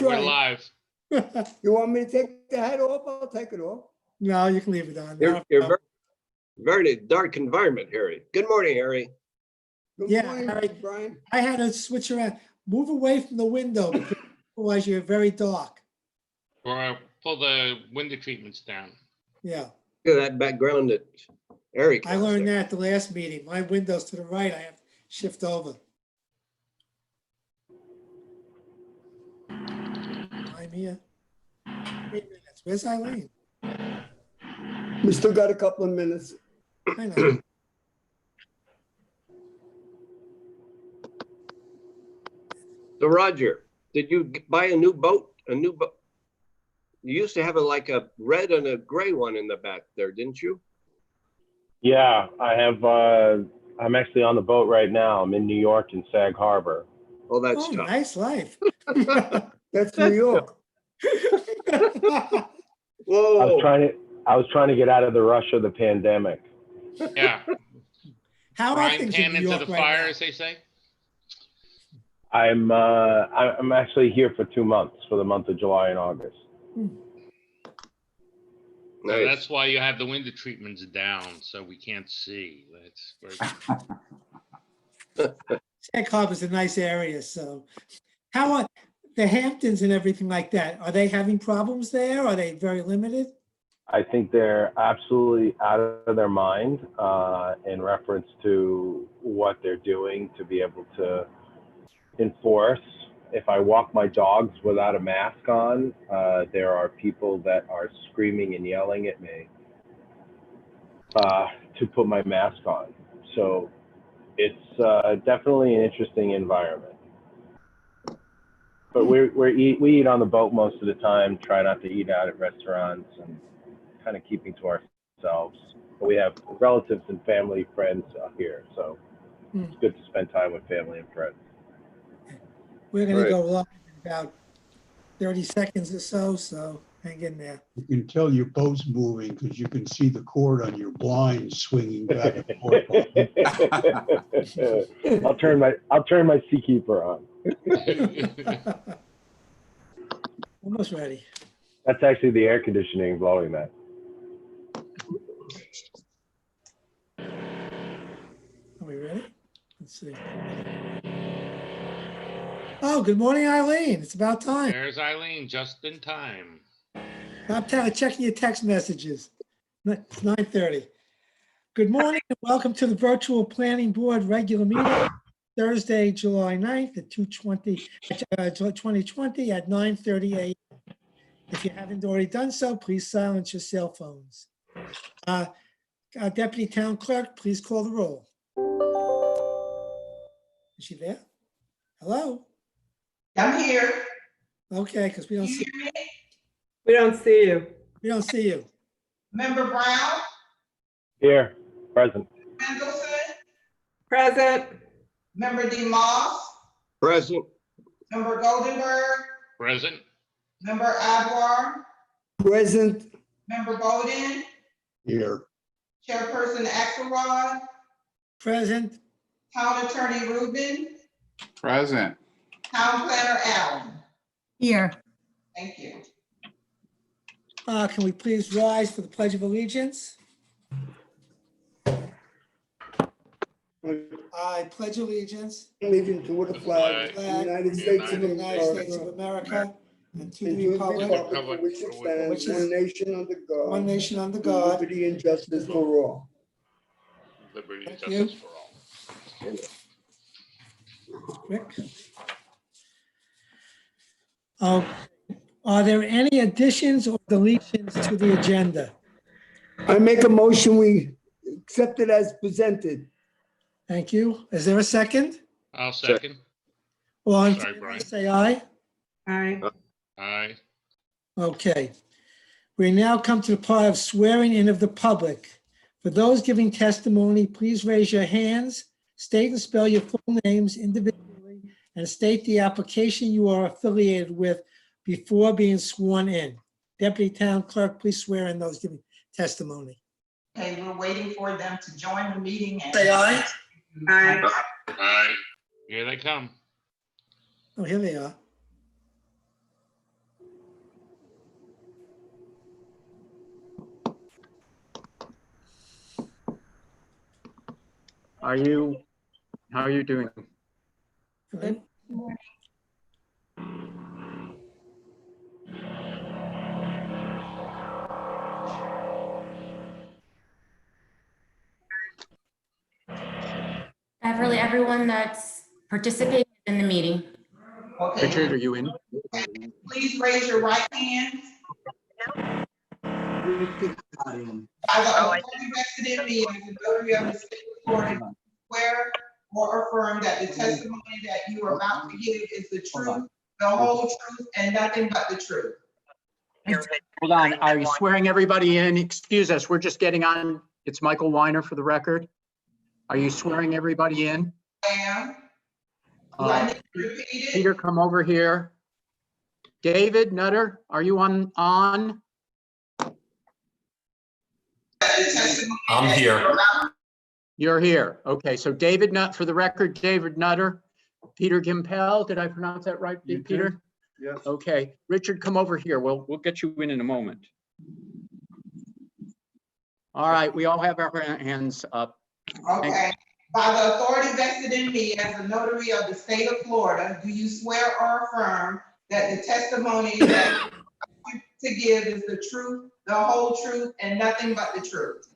We're right. live. You want me to take the hat off? I'll take it off. No, you can leave it on. You're very dark environment, Harry. Good morning, Harry. Good Yeah, morning, Harry. Brian. I had to switch around, move away from the window because otherwise you're very dark. Or pull the window treatments down. Yeah, Look at that background that Eric. I learned that at the last meeting. My window's to the right. I have to shift over. I'm here. 8 minutes. Where's Eileen? We still got a couple of minutes. I know. So Roger, did you buy a new boat? A new boat? You used to have like a red and a gray one in the back there, didn't you? Yeah, I have. I'm actually on the boat right now. I'm in New York in Sag Harbor. Oh, that's Oh, tough. nice life. That's New York. Whoa. I was trying to get out of the rush of the pandemic. Yeah. How are Frying things in pan New into York the right fire, now? as they say. I'm actually here for 2 months, for the month of July and August. So Nice. that's why you have the window treatments down, so we can't see. Sag Harbor's a nice area, so. How are the Hamptons and everything like that? Are they having problems there? Are they very limited? I think they're absolutely out of their mind in reference to what they're doing to be able to enforce. If I walk my dogs without a mask on, there are people that are screaming and yelling at me to put my mask on. So it's definitely an interesting environment. But we eat on the boat most of the time, try not to eat out at restaurants and kind of keeping to ourselves. But we have relatives and family, friends here. So it's good to spend time with family and friends. We're gonna Right. go live in about 30 seconds or so, so hang in there. You can tell your boat's moving because you can see the cord on your blind swinging back and forth. I'll turn my Seakeeper on. Almost ready. That's actually the air conditioning blowing that. Are we ready? Let's see. Oh, good morning, Eileen. It's about time. There's Eileen, just in time. I'm checking your text messages. It's 9:30. Good morning and welcome to the virtual planning board regular meeting, Thursday, July 9th at 2020 at 9:30 a.m. If you haven't already done so, please silence your cell phones. Deputy Town Clerk, please call the roll. Is she there? Hello? I'm here. Okay, because we don't You see, hear me? We don't see you. we don't see you. Member Brown, Here, present. Mendelson, Present. Member DeMoss, Present. Member Goldenberg, Present. Member Adwar, Present. Member Bowden, Here, Chairperson Axelrod, Present. Town Attorney Rubin, Present. Town Planner Allen. Here. Thank you. Can we please rise for the Pledge of Allegiance? I pledge allegiance Leaving to the flag, to of the the United States flag of of the United States of America, America and to and the to the republic, republic for which it stands, which is one nation under God, one nation under with God. liberty and justice for all. Liberty and Thank you. justice for all. Quick. Are there any additions or deletions to the agenda? I make a motion, we accept it as presented. Thank you. Is there a second? I'll second. All in Sorry, favor, Brian. say aye. Aye. Aye. Okay. We now come to the part of swearing in of the public. For those giving testimony, please raise your hands, state and spell your full names individually, and state the application you are affiliated with before being sworn in. Deputy Town Clerk, please swear in those giving testimony. Okay, we're waiting for them to join the meeting. Say aye. Aye. Aye. Here they come. Oh, here they are. How are you doing? Good. Beverly, everyone that's participating in the meeting. Okay, Richard, are you in? please raise your right hand. I the authority vested in me as a notary of the state of Florida, swear or affirm that the testimony that you are about to give is the truth, the whole truth, and nothing but the truth. Hold on, are you swearing everybody in? Excuse us, we're just getting on. It's Michael Weiner for the record. Are you swearing everybody in? I am. Do I need to repeat it? Peter, come over here. David Nutter, are you on? The testimony I'm that here. you're about- You're here. Okay, so David Nutter, for the record, David Nutter, Peter Gimpel, did I pronounce that right, Peter? Yes. Okay, Richard, come over here. We'll get you in a moment. All right, we all have our hands up. Okay. By the authority vested in me as a notary of the state of Florida, do you swear or affirm that the testimony that you to give is the truth, the whole truth, and nothing but the truth?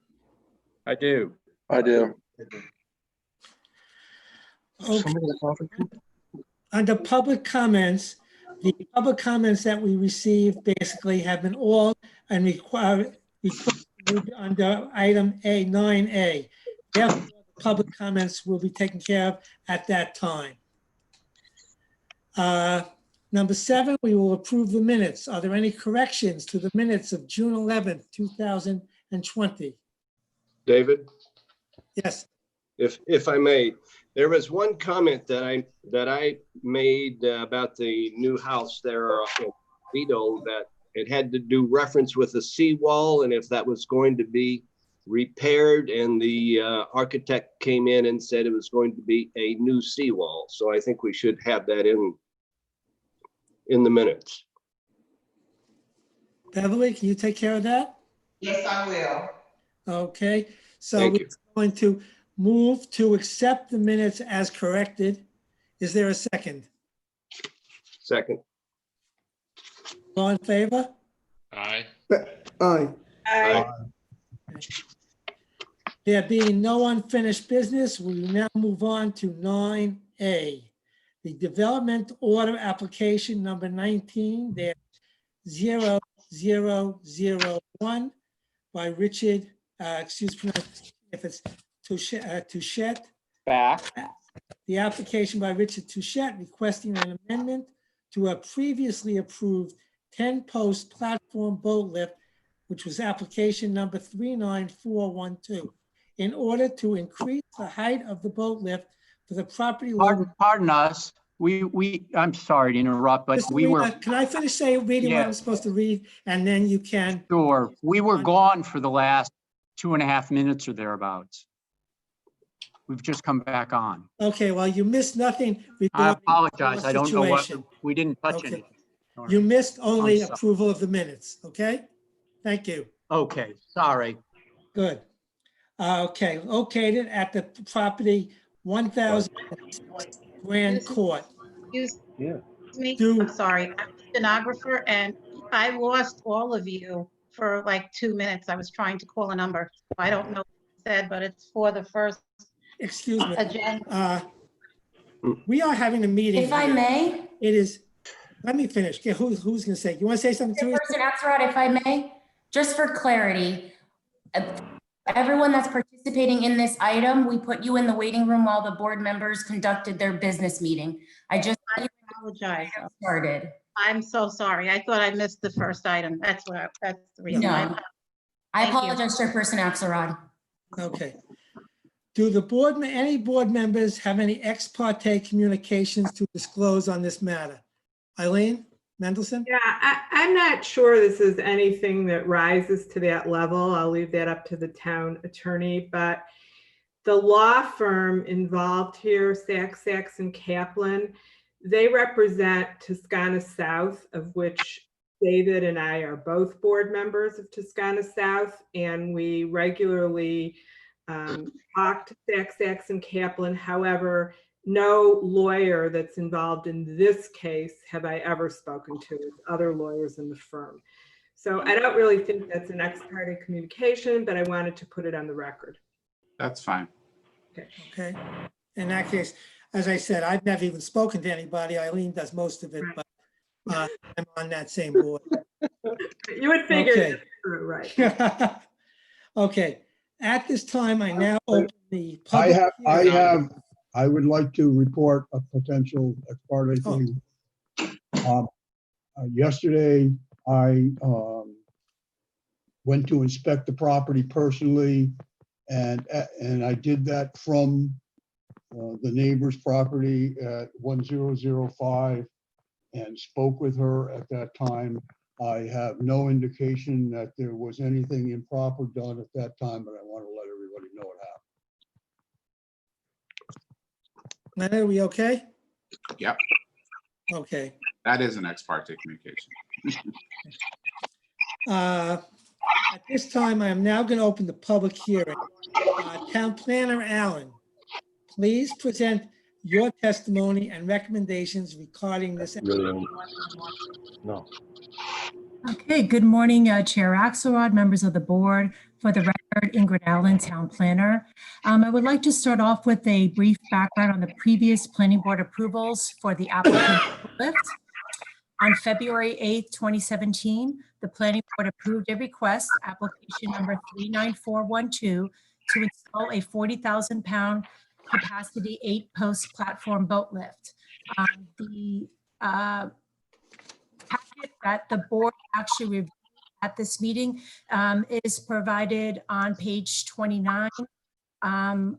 I do. I do. Okay. Under public comments, the public comments that we received basically have been all and required under item A, 9A. Therefore, the public comments will be taken care of at that time. Number 7, we will approve the minutes. Are there any corrections to the minutes of June 11th, 2020? David, Yes. if I may, there was one comment that I made about the new house there in Vito, that it had to do reference with the seawall and if that was going to be repaired, and the architect came in and said it was going to be a new seawall. So I think we should have that in the minutes. Beverly, can you take care of that? Yes, I will. Okay, so Thank we're you. going to move to accept the minutes as corrected. Is there a second? Second. All in favor? Aye. Aye. Aye. There being no unfinished business, we will now move on to 9A. The development order application number 19-0001 by Richard, excuse me if it's Touchette. Back. The application by Richard Touchette requesting an amendment to a previously approved 10-post platform boat lift, which was application number 39412, in order to increase the height of the boat lift for the property. Pardon us. I'm sorry to interrupt, but Mr. we were, Reader, can I finish reading what Yeah. I'm supposed to read, and then you can? sure, we were gone for the last 2.5 minutes or thereabouts. We've just come back on. Okay, well, you missed nothing. I regarding apologize. the I don't know what, situation. we didn't touch Okay. anything. You missed only I'm sorry. approval of the minutes, okay? Thank you. Okay, sorry. Good. Okay, located at the property 1000 Grand Court. Excuse Yeah. me, Do- I'm sorry, I'm a stenographer and I lost all of you for like 2 minutes. I was trying to call a number. I don't know what it said, but it's for the first Excuse me. agenda. We are having a meeting. If I here. may, It is, let me finish. Okay, who's going to say? You want to say something, Teresa? Chairperson Axelrod, if I may, just for clarity, everyone that's participating in this item, we put you in the waiting room while the board members conducted their business meeting. I just Apologize. started. I'm so sorry. I thought I missed the first item. That's the reason. No. I- I Thank you. apologize, Chairperson Axelrod. Okay. Do any board members have any ex parte communications to disclose on this matter? Eileen Mendelson? Yeah, I'm not sure this is anything that rises to that level. I'll leave that up to the town attorney, but the law firm involved here, Sachs, and Kaplan, they represent Toscana South, of which David and I are both board members of Toscana South, and we regularly talked to Saks and Kaplan. However, no lawyer that's involved in this case have I ever spoken to. It's other lawyers in the firm. So I don't really think that's an ex parte communication, but I wanted to put it on the record. That's fine. Okay. In that case, as I said, I've never even spoken to anybody. Eileen does most of it, but I'm on that same board. You would figure Okay. it's true, right? Okay. At this time, I now open the public. I would like to report a potential ex parte thing. Yesterday, I went to inspect the property personally, and I did that from the neighbor's property at 1005 and spoke with her at that time. I have no indication that there was anything improper done at that time, but I want to let everybody know it happened. Leonard, are we okay? Yep, Okay. that is an ex parte communication. At this time, I am now going to open the public hearing. Town Planner Allen, please present your testimony and recommendations regarding this. No. Okay, good morning, Chair Axelrod, members of the board. For the record, Ingrid Allen, Town Planner. I would like to start off with a brief background on the previous planning board approvals for the applicant lift. On February 8th, 2017, the planning board approved a request, application number 39412, to install a 40,000-pound capacity 8-post platform boat lift. The packet that the board actually reviewed at this meeting is provided on page 29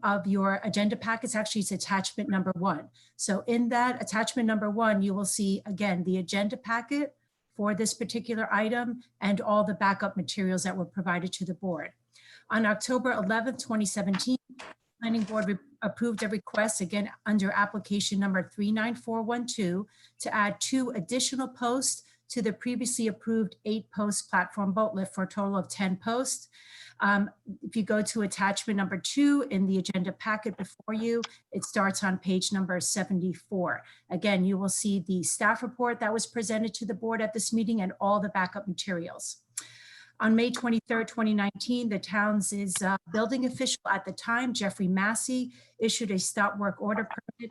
of your agenda packets. Actually, it's attachment number 1. So in that attachment number 1, you will see, again, the agenda packet for this particular item and all the backup materials that were provided to the board. On October 11th, 2017, the planning board approved a request, again, under application number 39412, to add 2 additional posts to the previously approved 8-post platform boat lift for a total of 10 posts. If you go to attachment number 2 in the agenda packet before you, it starts on page number 74. Again, you will see the staff report that was presented to the board at this meeting and all the backup materials. On May 23rd, 2019, the town's building official at the time, Jeffrey Massey, issued a stop work order permit.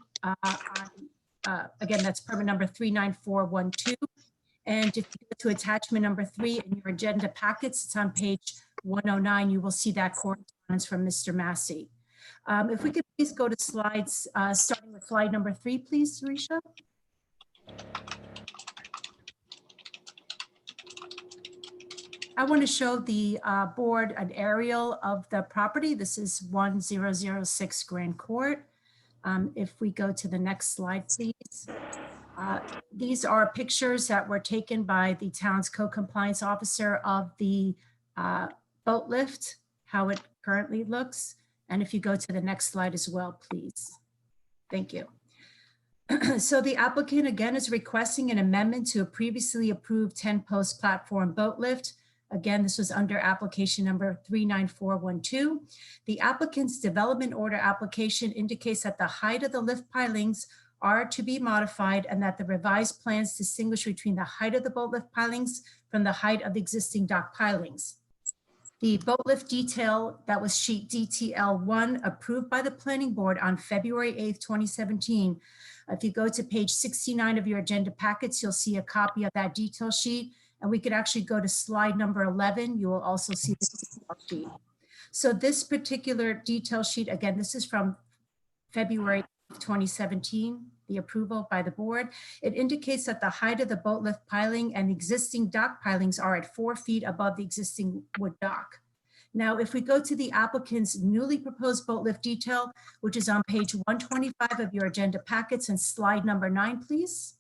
Again, that's permit number 39412. And if you go to attachment number 3 in your agenda packets, it's on page 109, you will see that correspondence from Mr. Massey. If we could please go to slides, starting with slide number 3, please, Risha. I want to show the board an aerial of the property. This is 1006 Grand Court. If we go to the next slide, please. These are pictures that were taken by the town's co-compliance officer of the boat lift, how it currently looks. And if you go to the next slide as well, please. Thank you. So the applicant again is requesting an amendment to a previously approved 10-post platform boat lift. Again, this was under application number 39412. The applicant's development order application indicates that the height of the lift pilings are to be modified and that the revised plans distinguish between the height of the boat lift pilings from the height of the existing dock pilings. The boat lift detail that was sheet DTL1 approved by the planning board on February 8th, 2017. If you go to page 69 of your agenda packets, you'll see a copy of that detail sheet. And we could actually go to slide number 11. You will also see the detail sheet. So this particular detail sheet, again, this is from February 2017, the approval by the board. It indicates that the height of the boat lift piling and existing dock pilings are at 4 feet above the existing wood dock. Now, if we go to the applicant's newly proposed boat lift detail, which is on page 125 of your agenda packets and slide number 9, please.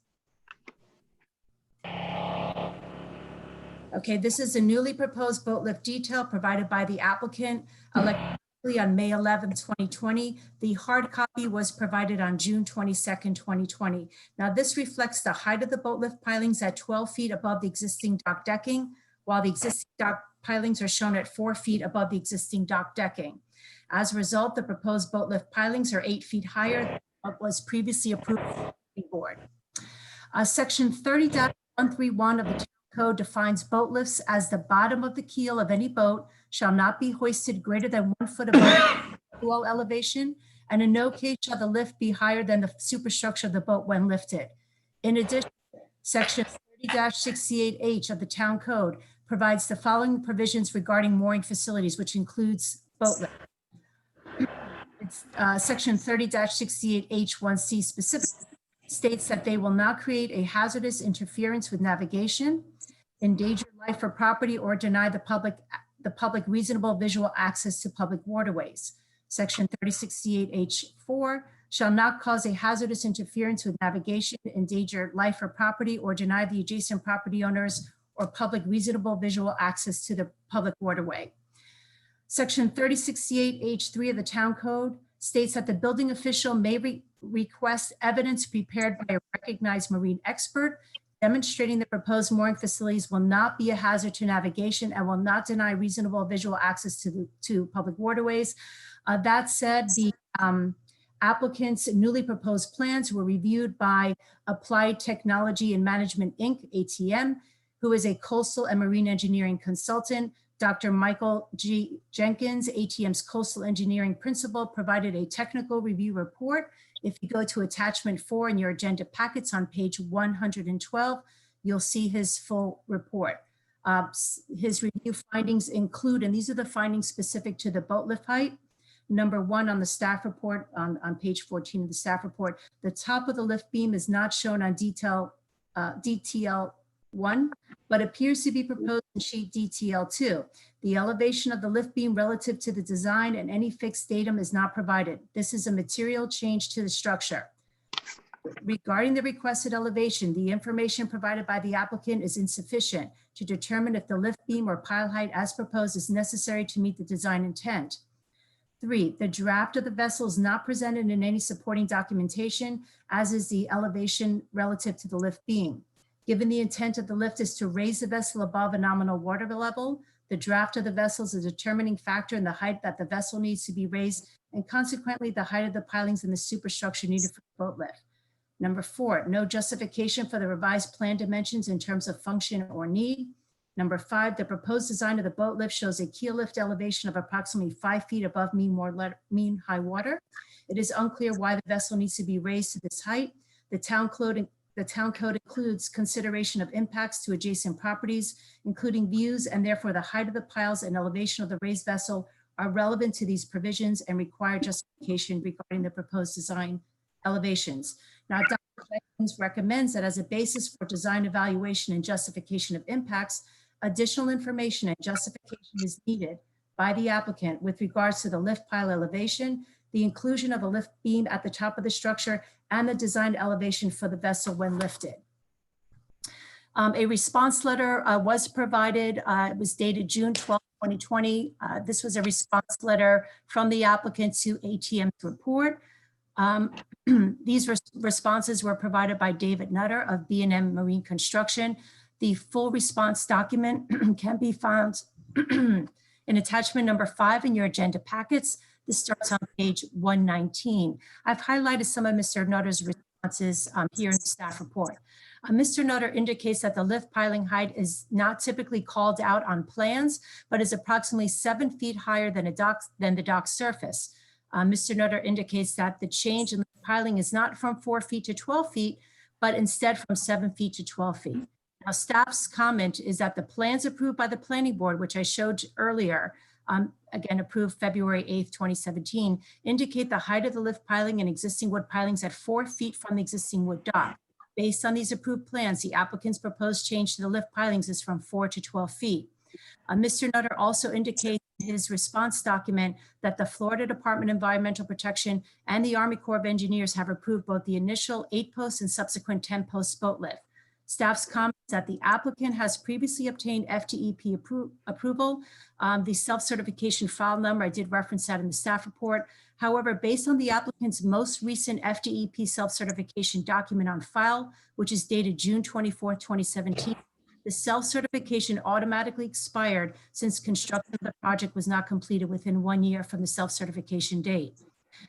Okay, this is a newly proposed boat lift detail provided by the applicant electronically on May 11, 2020. The hard copy was provided on June 22nd, 2020. Now this reflects the height of the boat lift pilings at 12 feet above the existing dock decking, while the existing dock pilings are shown at 4 feet above the existing dock decking. As a result, the proposed boat lift pilings are 8 feet higher than what was previously approved by the board. Section 30.131 of the Town Code defines boat lifts as the bottom of the keel of any boat shall not be hoisted greater than 1 foot above wall elevation, and in no case shall the lift be higher than the superstructure of the boat when lifted. In addition, Section 30-68H of the Town Code provides the following provisions regarding mooring facilities, which includes boat lift. Section 30-68H1C specifically states that they will not create a hazardous interference with navigation, endanger life or property, or deny the public reasonable visual access to public waterways. Section 3068H4 shall not cause a hazardous interference with navigation, endanger life or property, or deny the adjacent property owners or public reasonable visual access to the public waterway. Section 3068H3 of the Town Code states that the building official may request evidence prepared by a recognized marine expert demonstrating the proposed mooring facilities will not be a hazard to navigation and will not deny reasonable visual access to public waterways. That said, the applicant's newly proposed plans were reviewed by Applied Technology and Management, Inc., ATM, who is a coastal and marine engineering consultant. Dr. Michael G. Jenkins, ATM's coastal engineering principal, provided a technical review report. If you go to attachment 4 in your agenda packets on page 112, you'll see his full report. His review findings include, and these are the findings specific to the boat lift height. Number 1 on the staff report, on page 14 of the staff report, the top of the lift beam is not shown on DTL 1, but appears to be proposed in sheet DTL 2. The elevation of the lift beam relative to the design and any fixed datum is not provided. This is a material change to the structure. Regarding the requested elevation, the information provided by the applicant is insufficient to determine if the lift beam or pile height as proposed is necessary to meet the design intent. 3, the draft of the vessel is not presented in any supporting documentation, as is the elevation relative to the lift beam. Given the intent of the lift is to raise the vessel above a nominal water level, the draft of the vessel is a determining factor in the height that the vessel needs to be raised, and consequently the height of the pilings and the superstructure needed for the boat lift. Number 4, no justification for the revised plan dimensions in terms of function or need. Number 5, the proposed design of the boat lift shows a keel lift elevation of approximately 5 feet above mean high water. It is unclear why the vessel needs to be raised to this height. The town code includes consideration of impacts to adjacent properties, including views, and therefore the height of the piles and elevation of the raised vessel are relevant to these provisions and require justification regarding the proposed design elevations. Now, Dr. Jenkins recommends that as a basis for design evaluation and justification of impacts, additional information and justification is needed by the applicant with regards to the lift pile elevation, the inclusion of a lift beam at the top of the structure, and the design elevation for the vessel when lifted. A response letter was provided. It was dated June 12, 2020. This was a response letter from the applicant to ATM's report. These responses were provided by David Nutter of B&M Marine Construction. The full response document can be found in attachment number 5 in your agenda packets. This starts on page 119. I've highlighted some of Mr. Nutter's responses here in the staff report. Mr. Nutter indicates that the lift piling height is not typically called out on plans, but is approximately 7 feet higher than the dock surface. Mr. Nutter indicates that the change in the piling is not from 4 feet to 12 feet, but instead from 7 feet to 12 feet. Now, staff's comment is that the plans approved by the planning board, which I showed earlier, again approved February 8th, 2017, indicate the height of the lift piling and existing wood pilings at 4 feet from the existing wood dock. Based on these approved plans, the applicant's proposed change to the lift pilings is from 4 to 12 feet. Mr. Nutter also indicates in his response document that the Florida Department of Environmental Protection and the Army Corps of Engineers have approved both the initial 8-post and subsequent 10-post boat lift. Staff's comments that the applicant has previously obtained FDEP approval. The self-certification file number, I did reference that in the staff report. However, based on the applicant's most recent FDEP self-certification document on file, which is dated June 24, 2017, The self-certification automatically expired since construction of the project was not completed within 1 year from the self-certification date.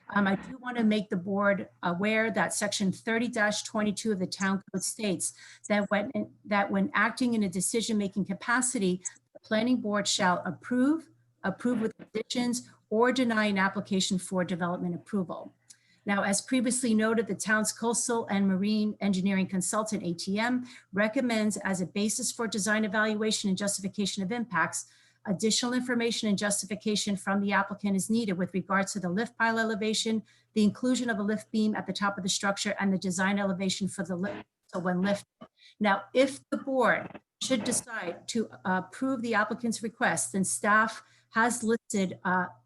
I do want to make the board aware that section 30-22 of the town code states that when acting in a decision-making capacity, the planning board shall approve with conditions, or deny an application for development approval. Now, as previously noted, the town's coastal and marine engineering consultant, ATM, recommends as a basis for design evaluation and justification of impacts, additional information and justification from the applicant is needed with regards to the lift pile elevation, the inclusion of a lift beam at the top of the structure, and the design elevation for the lift when lifted. Now, if the board should decide to approve the applicant's request, then staff has listed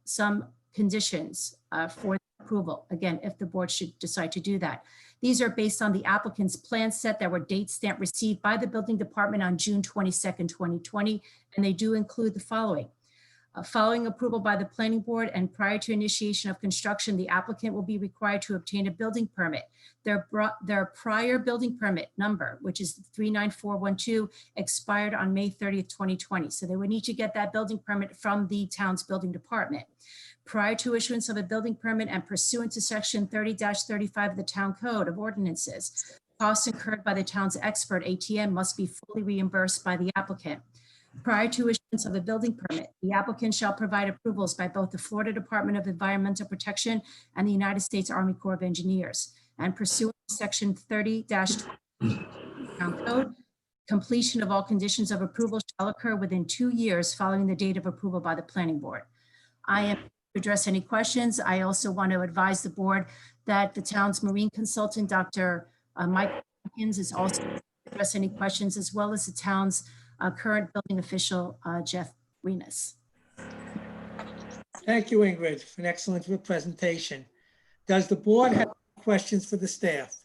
some conditions for approval. Again, if the board should decide to do that. These are based on the applicant's plan set that were date stamp received by the building department on June 22nd, 2020, and they do include the following. Following approval by the planning board and prior to initiation of construction, the applicant will be required to obtain a building permit. Their prior building permit number, which is 39412, expired on May 30th, 2020. So they would need to get that building permit from the town's building department. Prior to issuance of a building permit and pursuant to section 30-35 of the town code of ordinances, costs incurred by the town's expert ATM must be fully reimbursed by the applicant. Prior to issuance of a building permit, the applicant shall provide approvals by both the Florida Department of Environmental Protection and the United States Army Corps of Engineers. And pursuant to section 30-20 town code, completion of all conditions of approval shall occur within 2 years following the date of approval by the planning board. I am to address any questions. I also want to advise the board that the town's marine consultant, Dr. Mike Hopkins, is also to address any questions, as well as the town's current building official, Jeff Remus. Thank you, Ingrid, for an excellent presentation. Does the board have questions for the staff?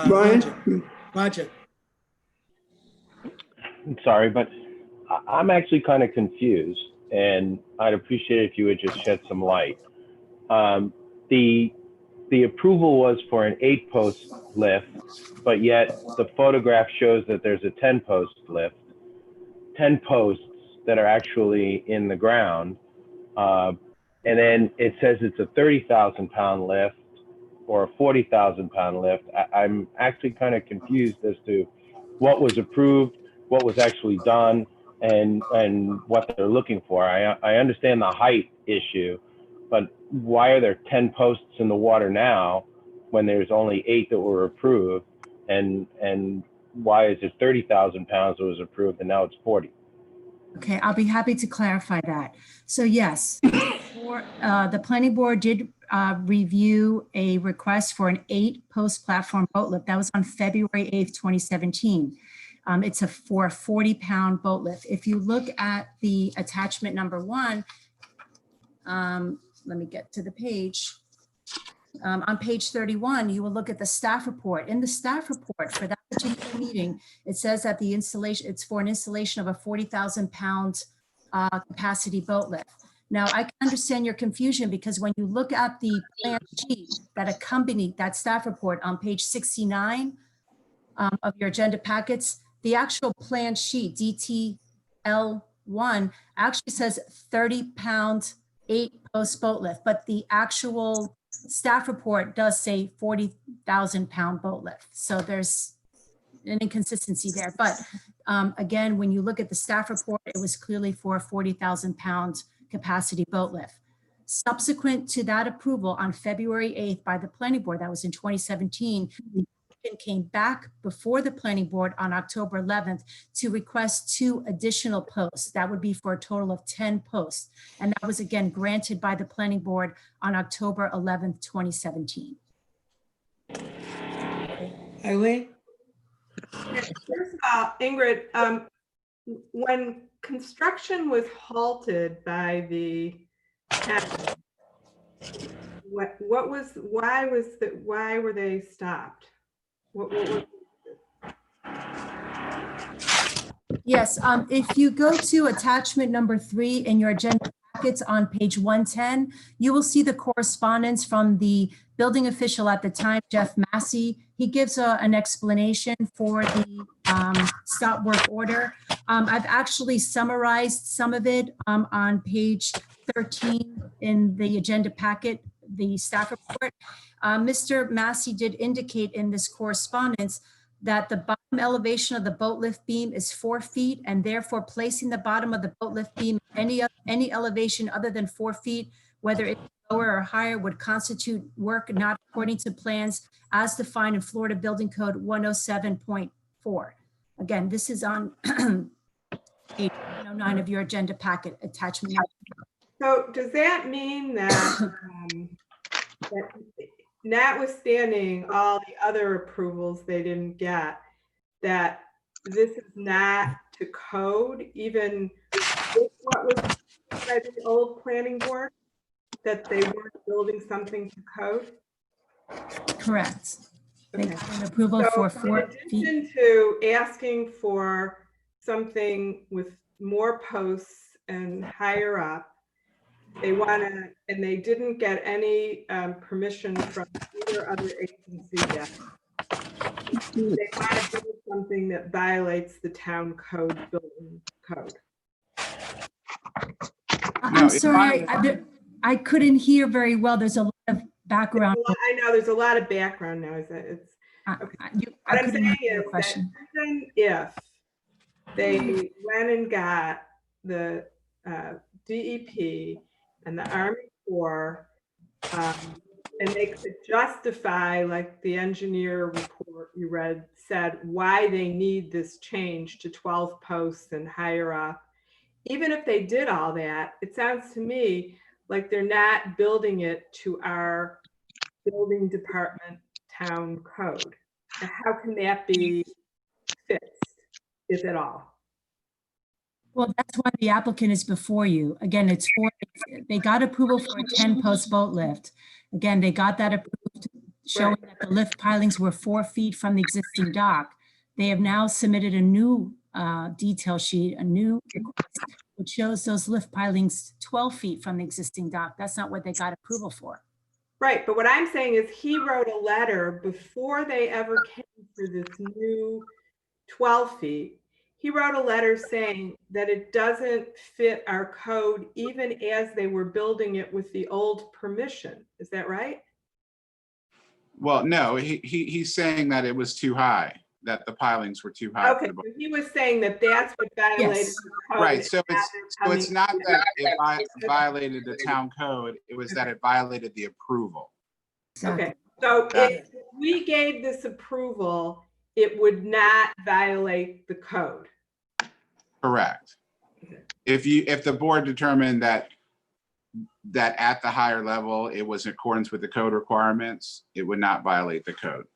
Brian? Roger. I'm sorry, but I'm actually kind of confused, and I'd appreciate it if you would just shed some light. The approval was for an 8-post lift, but yet the photograph shows that there's a 10-post lift, 10 posts that are actually in the ground. And then it says it's a 30,000-pound lift or a 40,000-pound lift. I'm actually kind of confused as to what was approved, what was actually done, and what they're looking for. I understand the height issue, but why are there 10 posts in the water now when there's only 8 that were approved? And why is it 30,000 pounds that was approved and now it's 40? Okay, I'll be happy to clarify that. So yes, the planning board did review a request for an 8-post platform boat lift. That was on February 8th, 2017. It's for a 40-pound boat lift. If you look at the attachment number 1, let me get to the page. On page 31, you will look at the staff report. In the staff report for that particular meeting, it says that the installation, it's for an installation of a 40,000-pound capacity boat lift. Now, I can understand your confusion because when you look at the plan sheet that accompanied that staff report on page 69 of your agenda packets, the actual plan sheet, DTL1, actually says 30-pound 8-post boat lift, but the actual staff report does say 40,000-pound boat lift. So there's an inconsistency there. But again, when you look at the staff report, it was clearly for a 40,000-pound capacity boat lift. Subsequent to that approval on February 8th by the planning board, that was in 2017, the applicant came back before the planning board on October 11th to request 2 additional posts. That would be for a total of 10 posts. And that was again granted by the planning board on October 11th, 2017. Eileen? First of all, Ingrid, when construction was halted by the town, why were they stopped? What was Yes, if you go to attachment number 3 in your agenda packets on page 110, you will see the correspondence from the building official at the time, Jeff Massey, he gives an explanation for the stop work order. I've actually summarized some of it on page 13 in the agenda packet, the staff report. Mr. Massey did indicate in this correspondence that the bottom elevation of the boat lift beam is 4 feet, and therefore placing the bottom of the boat lift beam any elevation other than 4 feet, whether it's lower or higher, would constitute work not according to plans as defined in Florida Building Code 107.4. Again, this is on page 109 of your agenda packet attachment. So does that mean that, that notwithstanding all the other approvals they didn't get, that this is not to code, even with what was by the old planning board, that they weren't building something to code? Correct. They Okay. got an approval So for 4 in feet. addition to asking for something with more posts and higher up, they want to, and they didn't get any permission from either other agency yet. They want to do something that violates the town code, building code. I'm sorry, I couldn't hear very well. There's a lot of background. I know there's a lot of background noise. It's I what I I'm couldn't saying hear is the that question. even if they went and got the DEP and the Army Corps, and they could justify, like the engineer report you read said, why they need this change to 12 posts and higher up. Even if they did all that, it sounds to me like they're not building it to our building department town code. And how can that be fixed, if at all? Well, that's why the applicant is before you. Again, they got approval for a 10-post boat lift. Again, they got that approved, showing that the lift pilings were 4 feet from the existing dock. They have now submitted a new detail sheet, a new request, which shows those lift pilings 12 feet from the existing dock. That's not what they got approval for. Right, but what I'm saying is he wrote a letter before they ever came for this new 12 feet. He wrote a letter saying that it doesn't fit our code even as they were building it with the old permission. Is that right? Well, no, he's saying that it was too high, that the pilings were too high. Okay, so he was saying that that's what violated Yes. the code. Right, so it's not that it Okay. violated the town code, it was that it violated the approval. Okay, so if we gave this approval, it would not violate the code. Correct. If the board determined that at the higher level, it was in accordance with the code requirements, it would not violate the code.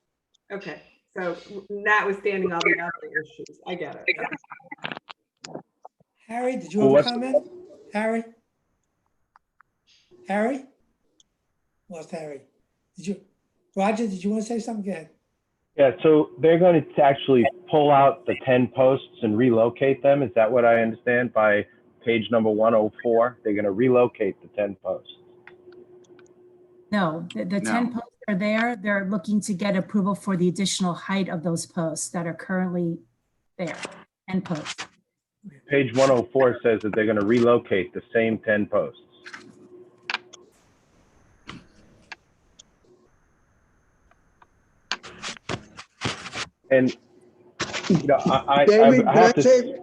Okay, so notwithstanding all the other issues, I get it. Harry, did you Well, have a what's- comment? Harry? Harry? Lost Harry. Roger, did you want to say something? Go ahead. Yeah, so they're going to actually pull out the 10 posts and relocate them. Is that what I understand by page number 104? They're going to relocate the 10 posts. No, the 10 posts are there. They're looking to get approval for the additional height of those posts that are currently there, 10 posts. Page 104 says that they're going to relocate the same 10 posts. And, you know, I David, have can I say-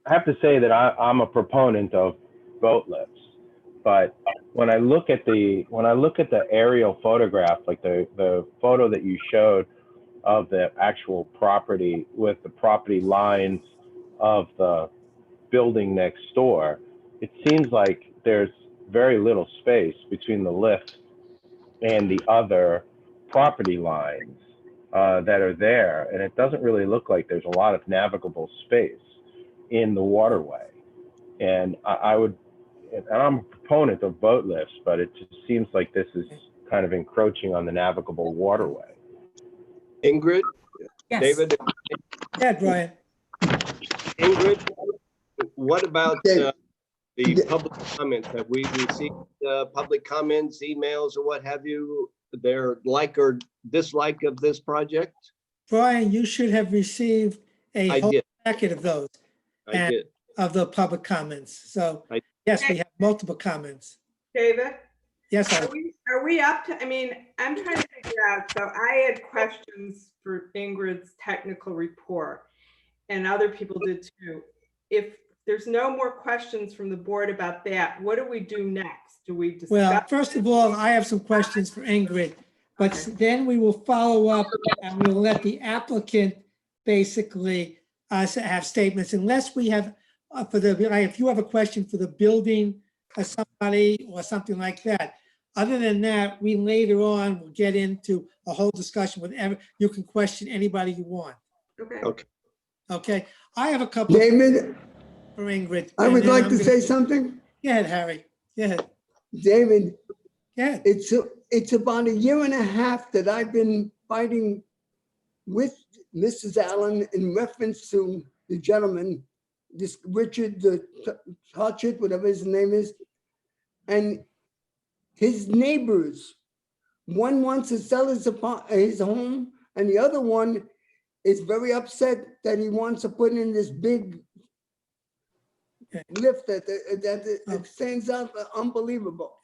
I have to say that I'm a proponent of boat lifts, but when I look at the aerial photograph, like the photo that you showed of the actual property with the property lines of the building next door, it seems like there's very little space between the lift and the other property lines that are there, and it doesn't really look like there's a lot of navigable space in the waterway. And I'm a proponent of boat lifts, but it just seems like this is kind of encroaching on the navigable waterway. Ingrid, Yes. David, Yeah, Brian. Ingrid, what about David. the public comments? Have we received public comments, emails, or what have you their like or dislike of this project? Brian, you should have received a I whole did, packet of those, I And- did. of the public comments. So I- yes, we have multiple comments. David? Yes, I, Are we up to, I mean, I'm trying to figure out, so I had questions for Ingrid's technical report and other people did too. If there's no more questions from the board about that, what do we do next? Do we discuss? well, first of all, I have some questions for Ingrid, but then we will follow up and we'll let the applicant basically have statements unless we have if you have a question for the building or somebody or something like that. Other than that, we later on will get into a whole discussion with you can question anybody you want. Okay. Okay. Okay, I have a couple David, for Ingrid. I and would then like I'm to gonna- say something. Go ahead, Harry. Go ahead. David, Go ahead. it's about 1.5 years that I've been fighting with Mrs. Allen in reference to the gentleman, this Richard Hutchett, whatever his name is, and his neighbors. One wants to sell his home, and the other one is very upset that he wants to put in this big Okay. lift that extends out unbelievable.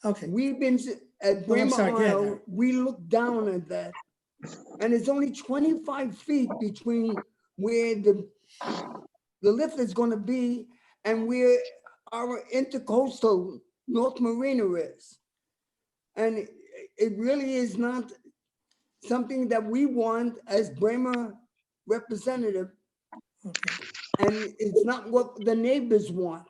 Okay, We've been at I'm Braemar sorry, go ahead, Isle, Harry. we look down at that. And it's only 25 feet between where the lift is gonna be and where our intercoastal North Marina is. And it really is not something that we want as Braemar representative. okay, And it's not what the neighbors want.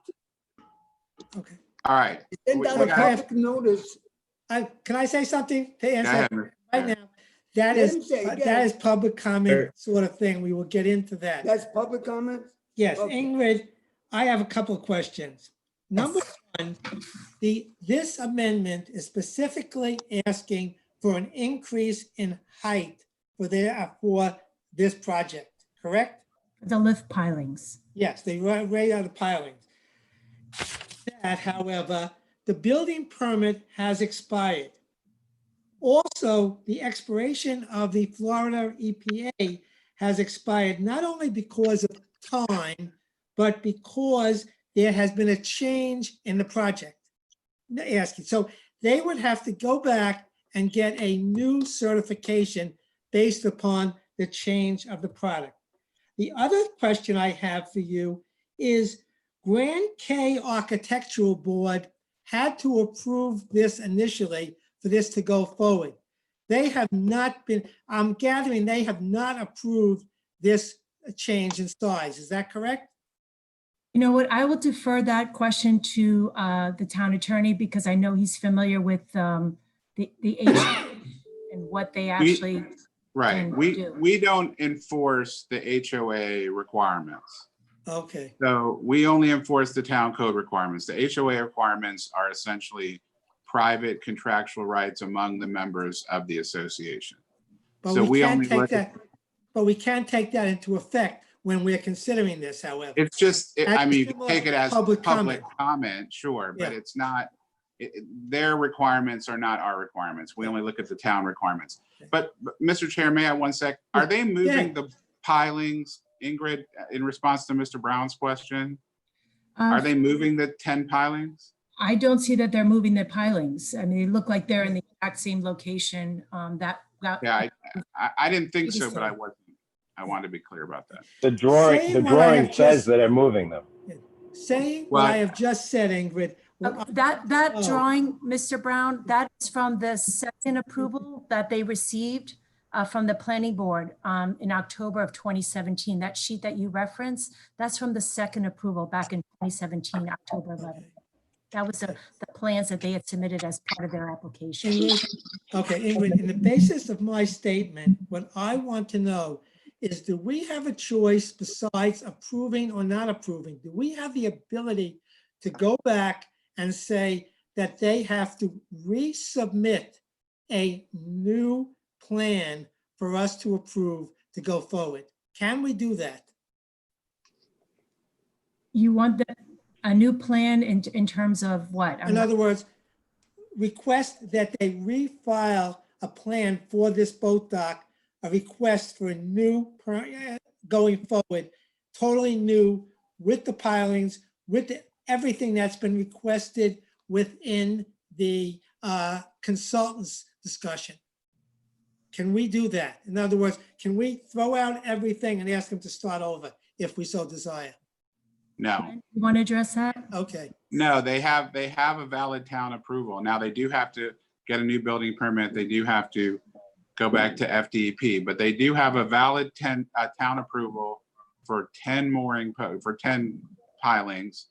okay. All right. Send We- out we a got- public notice. Can I say something to Go answer ahead. right now? That Let him is, say, that yeah. is public comment sort of thing. We will get into that. That's public comments? Yes, Okay. Ingrid, I have a couple of questions. Number one, this amendment is specifically asking for an increase in height for this project, correct? The lift pilings. Yes, they right out of the pilings. That, however, the building permit has expired. Also, the expiration of the Florida EPA has expired not only because of time, but because there has been a change in the project. So they would have to go back and get a new certification based upon the change of the product. The other question I have for you is Grand K Architectural Board had to approve this initially for this to go forward. They have not been, I'm gathering they have not approved this change in size. Is that correct? You know what, I will defer that question to the town attorney because I know he's familiar with the HOA and what they actually Right. can We, do. we don't enforce the HOA requirements. Okay, So we only enforce the town code requirements. The HOA requirements are essentially private contractual rights among the members of the association. but So we we can't only take look that, at, but we can't take that into effect when we're considering this, however. it's just, I That's mean, you still can take it as public public comment. comment, sure, but Yeah. it's not, their requirements are not our requirements. We only look at the town requirements. But Mr. Chair, may I have 1 sec? Are they moving the pilings, Ingrid, in response to Mr. Brown's question? Are they moving the 10 pilings? I don't see that they're moving the pilings. I mean, they look like they're in the exact same location Yeah, I didn't think so, but I Understood. wasn't. I wanted to be clear about that. The drawing Saying what I says have just- that they're moving them. Saying what Well, I have just said, Ingrid. That Oh. drawing, Mr. Brown, that is from the second approval that they received from the planning board in October of 2017. That sheet that you referenced, that's from the second approval back in 2017, October 11th. That was the plans that they had submitted as part of their application. Ingrid, okay, Ingrid, in the basis of my statement, what I want to know is, do we have a choice besides approving or not approving? Do we have the ability to go back and say that they have to resubmit a new plan for us to approve to go forward? Can we do that? You want a new plan in terms of what? I'm In not- other words, request that they refile a plan for this boat dock, a request for a new, going forward, totally new, with the pilings, with everything that's been requested within the consultant's discussion. Can we do that? In other words, can we throw out everything and ask them to start over if we so desire? No, You want to address that? Okay, no, they have a valid town approval. Now, they do have to get a new building permit. They do have to go back to FDP, but they do have a valid town approval for 10 pilings.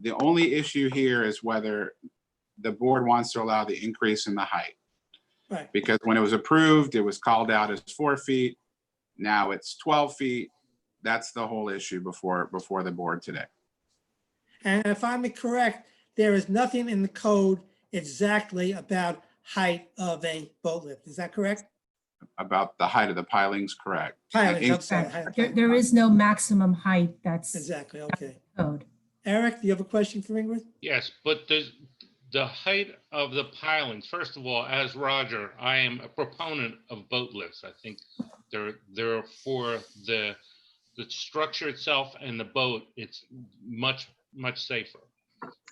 The only issue here is whether the board wants to allow the increase in the height. right. Because when it was approved, it was called out as 4 feet. Now it's 12 feet. That's the whole issue before the board today. And if I'm correct, there is nothing in the code exactly about height of a boat lift. Is that correct? About the height of the pilings, correct. Pilings, I'm sorry. There is no maximum height that's Exactly, okay. code. Eric, do you have a question for Ingrid? Yes, but the height of the pilings, first of all, as Roger, I am a proponent of boat lifts. I think they're for the structure itself and the boat, it's much safer.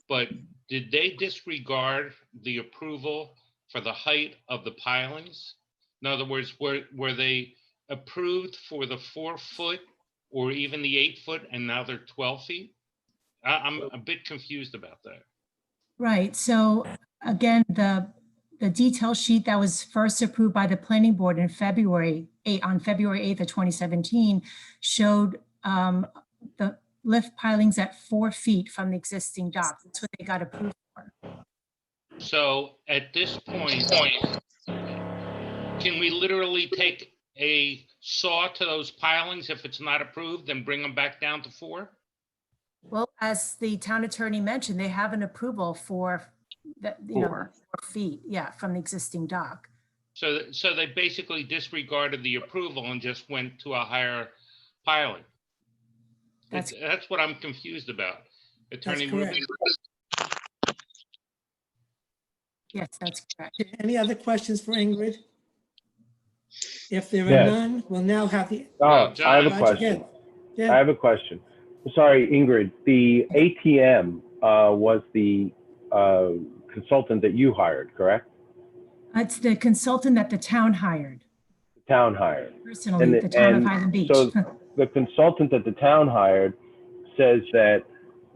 But did they disregard the approval for the height of the pilings? In other words, were they approved for the 4 foot or even the 8 foot and now they're 12 feet? I'm a bit confused about that. Right, so again, the detail sheet that was first approved by the planning board in February 8th of 2017 showed the lift pilings at 4 feet from the existing dock. That's what they got approved for. So at this point, can we literally take a saw to those pilings if it's not approved and bring them back down to 4? Well, as the town attorney mentioned, they have an approval for the, 4 feet, yeah, from the existing dock. So they basically disregarded the approval and just went to a higher piling. That's what I'm confused about. Attorney Rubin. Yes, that's correct. Any other questions for Ingrid? If there are Yes. none, we'll now have the. Oh, I have a Roger, question. yeah. I have a question. Sorry, Ingrid, the ATM was the consultant that you hired, correct? It's the consultant that the town hired, The town hired. personally, the town of Highland Beach. So the consultant that the town hired says that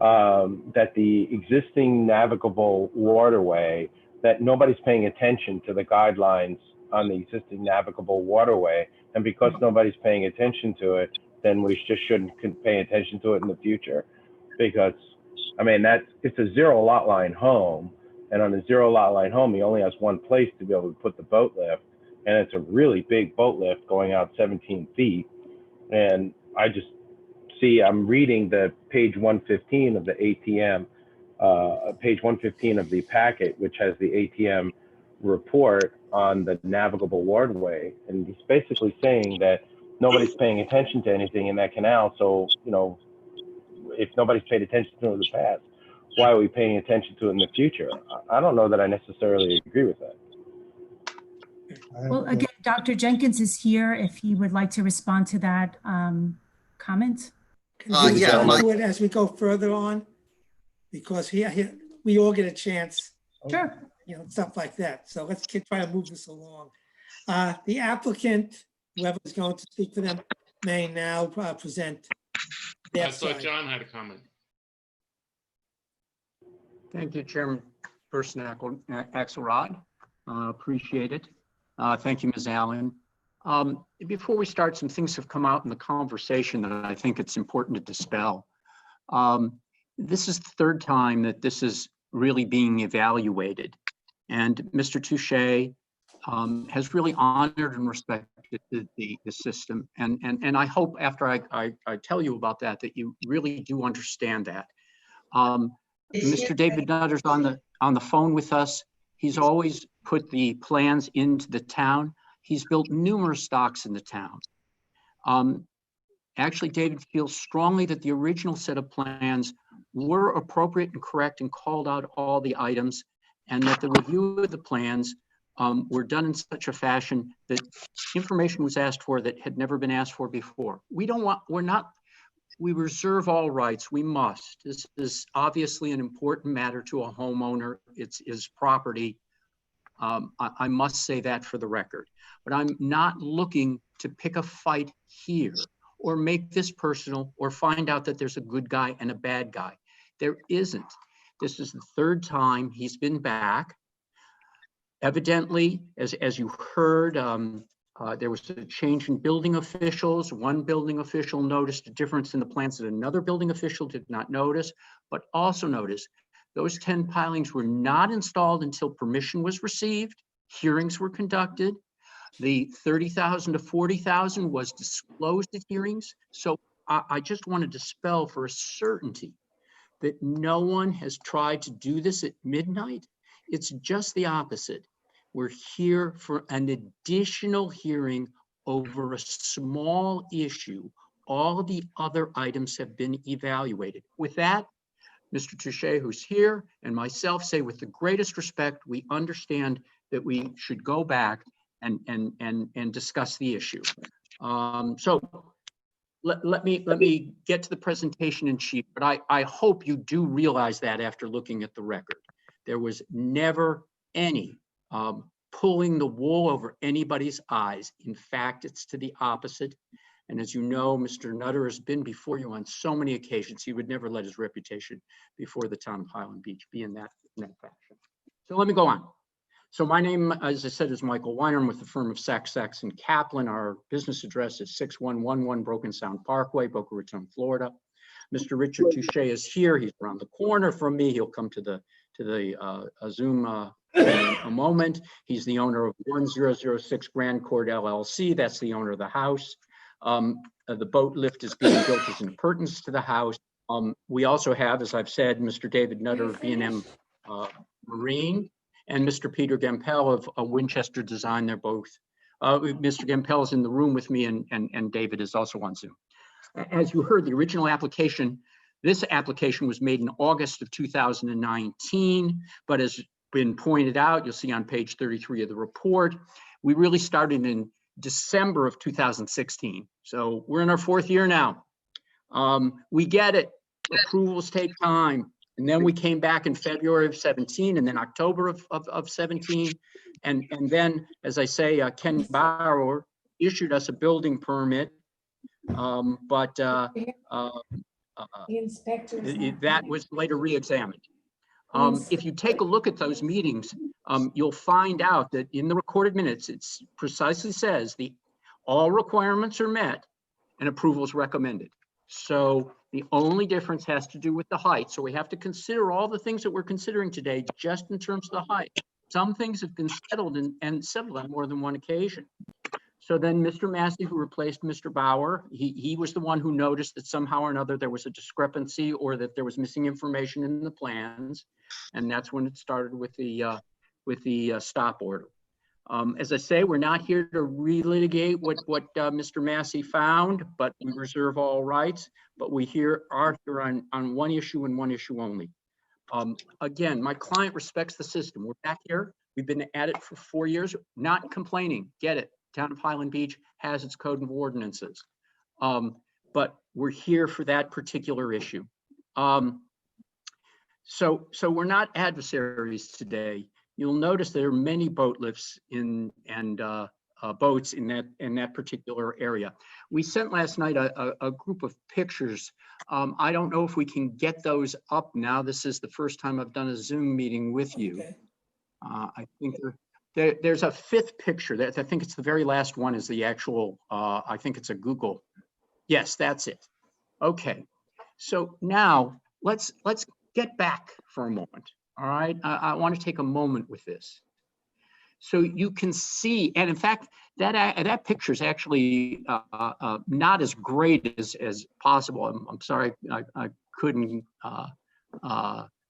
that the existing navigable waterway, that nobody's paying attention to the guidelines on the existing navigable waterway. And because nobody's paying attention to it, then we just shouldn't pay attention to it in the future. Because, I mean, it's a 0 lot line home. And on a 0 lot line home, he only has one place to be able to put the boat lift. And it's a really big boat lift going out 17 feet. And I just see, I'm reading the page 115 of the ATM, page 115 of the packet, which has the ATM report on the navigable waterway. And he's basically saying that nobody's paying attention to anything in that canal. So, you know, if nobody's paid attention to it in the past, why are we paying attention to it in the future? I don't know that I necessarily agree with that. Well, again, Dr. Jenkins is here if he would like to respond to that comment. Can we yeah, do it as we go further on? Because we all get a chance. Sure. You know, stuff like that. So let's try to move this along. The applicant, whoever's going to speak for them, may now present their I thought side. John had a comment. Thank you, Chairman Person Axelrod. Appreciate it. Thank you, Ms. Allen. Before we start, some things have come out in the conversation that I think it's important to dispel. This is the third time that this is really being evaluated. And Mr. Touche has really honored and respected the system. And I hope after I tell you about that you really do understand that. Mr. David Nutter's on the phone with us. He's always put the plans into the town. He's built numerous docks in the town. Actually, David feels strongly that the original set of plans were appropriate and correct and called out all the items. and that the review of the plans were done in such a fashion that information was asked for that had never been asked for before. We reserve all rights. We must. This is obviously an important matter to a homeowner. It's his property. I must say that for the record. But I'm not looking to pick a fight here or make this personal or find out that there's a good guy and a bad guy. There isn't. This is the third time he's been back. Evidently, as you heard, there was a change in building officials. One building official noticed a difference in the plans that another building official did not notice, but also notice those 10 pilings were not installed until permission was received, hearings were conducted. The 30,000 to 40,000 was disclosed at hearings. So I just want to dispel for a certainty that no one has tried to do this at midnight. It's just the opposite. We're here for an additional hearing over a small issue. All the other items have been evaluated. With that, Mr. Touche, who's here, and myself say with the greatest respect, we understand that we should go back and discuss the issue. So let me get to the presentation in chief, but I hope you do realize that after looking at the record. There was never any pulling the wool over anybody's eyes. In fact, it's to the opposite. And as you know, Mr. Nutter has been before you on so many occasions. He would never let his reputation before the town of Highland Beach be in that fashion. So let me go on. So my name, as I said, is Michael Weiner. I'm with the firm of Sachs and Kaplan. Our business address is 6111 Broken Sound Parkway, Boca Raton, Florida. Mr. Richard Touche is here. He's around the corner from me. He'll come to the Zoom in a moment. He's the owner of 1006 Grand Court LLC. That's the owner of the house. The boat lift is being built as an appurtenance to the house. We also have, as I've said, Mr. David Nutter of B&M Marine and Mr. Peter Gempel of Winchester Design. They're both, Mr. Gempel is in the room with me, and David is also on Zoom. As you heard, the original application, this application was made in August of 2019, but as been pointed out, you'll see on page 33 of the report, we really started in December of 2016. So we're in our fourth year now. We get it. Approvals take time. And then we came back in February of 17 and then October of 17. And then, as I say, Ken Bauer issued us a building permit. But that was later re-examined. If you take a look at those meetings, you'll find out that in the recorded minutes, it precisely says all requirements are met and approval is recommended. So the only difference has to do with the height. So we have to consider all the things that we're considering today just in terms of the height. Some things have been settled and settled on more than one occasion. So then Mr. Massey, who replaced Mr. Bauer, he was the one who noticed that somehow or another there was a discrepancy or that there was missing information in the plans. And that's when it started with the stop order. As I say, we're not here to relitigate what Mr. Massey found, but we reserve all rights. But we are here on one issue and one issue only. Again, my client respects the system. We're back here. We've been at it for 4 years, not complaining. Get it. Town of Highland Beach has its code of ordinances. But we're here for that particular issue. So we're not adversaries today. You'll notice there are many boat lifts and boats in that particular area. We sent last night a group of pictures. I don't know if we can get those up now. This is the first time I've done a Zoom meeting with you. Okay. I think there's a fifth picture. That I think it's the very last one is the actual, I think it's a Google. Yes, that's it. Okay. So now let's get back for a moment. All right. I want to take a moment with this. So you can see, and in fact, that picture is actually not as great as possible. I'm sorry, I couldn't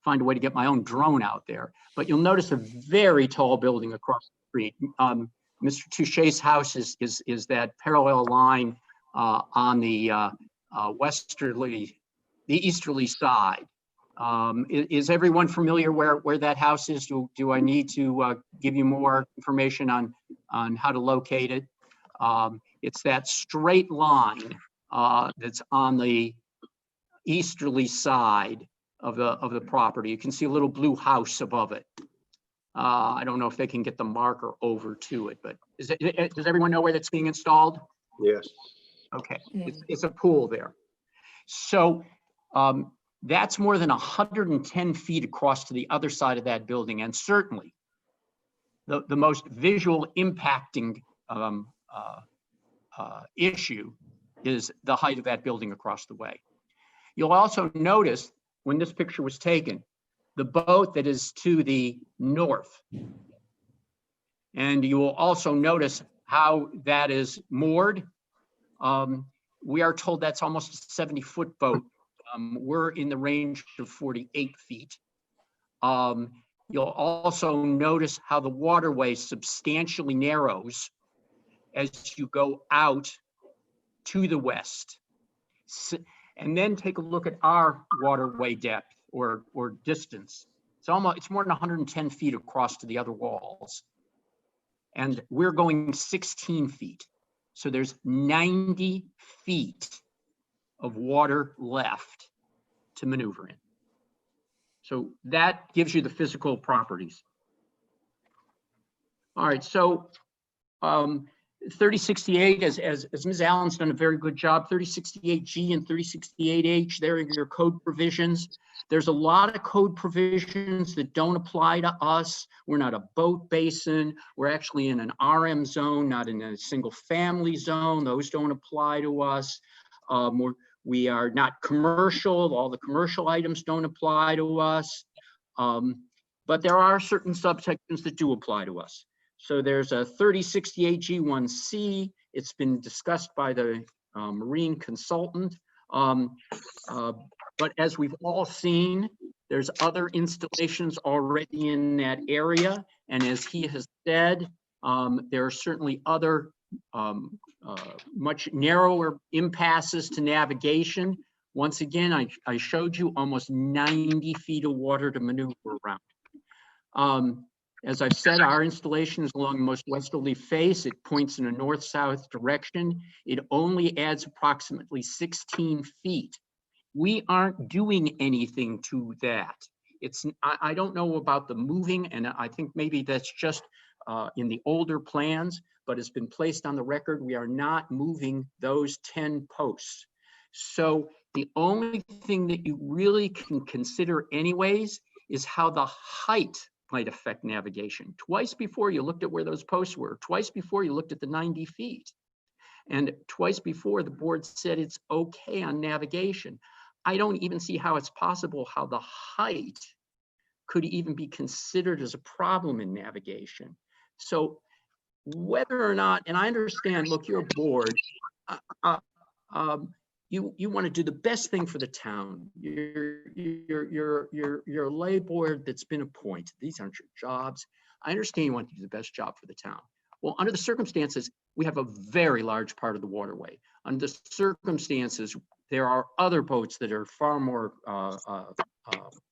find a way to get my own drone out there. But you'll notice a very tall building across the street. Mr. Touche's house is that parallel line on the easterly side. Is everyone familiar where that house is? Do I need to give you more information on how to locate it? It's that straight line that's on the easterly side of the property. You can see a little blue house above it. I don't know if they can get the marker over to it, but does everyone know where that's being installed? Yes. Okay, it's a pool there. So that's more than 110 feet across to the other side of that building. And certainly the most visual impacting issue is the height of that building across the way. You'll also notice when this picture was taken, the boat that is to the north. And you will also notice how that is moored. We are told that's almost a 70-foot boat. We're in the range of 48 feet. You'll also notice how the waterway substantially narrows as you go out to the west. And then take a look at our waterway depth or distance. It's more than 110 feet across to the other walls. And we're going 16 feet. So there's 90 feet of water left to maneuver in. So that gives you the physical properties. All right, so 3068, as Ms. Allen's done a very good job, 3068G and 3068H, they're in your code provisions. There's a lot of code provisions that don't apply to us. We're not a boat basin. We're actually in an RM zone, not in a single family zone. Those don't apply to us. We are not commercial. All the commercial items don't apply to us. But there are certain subsections that do apply to us. So there's a 3068G1C. It's been discussed by the marine consultant. But as we've all seen, there's other installations already in that area. And as he has said, there are certainly other much narrower impasses to navigation. Once again, I showed you almost 90 feet of water to maneuver around. As I've said, our installation is along the most westerly face. It points in a north-south direction. It only adds approximately 16 feet. We aren't doing anything to that. I don't know about the moving, and I think maybe that's just in the older plans, but it's been placed on the record. We are not moving those 10 posts. So the only thing that you really can consider anyways is how the height might affect navigation. Twice before you looked at where those posts were, twice before you looked at the 90 feet, and twice before the board said it's okay on navigation. I don't even see how it's possible how the height could even be considered as a problem in navigation. So whether or not, and I understand, look, you're a board, you want to do the best thing for the town. You're a lay board that's been appointed. These aren't your jobs. I understand you want to do the best job for the town. Well, under the circumstances, we have a very large part of the waterway. Under the circumstances, there are other boats that are far more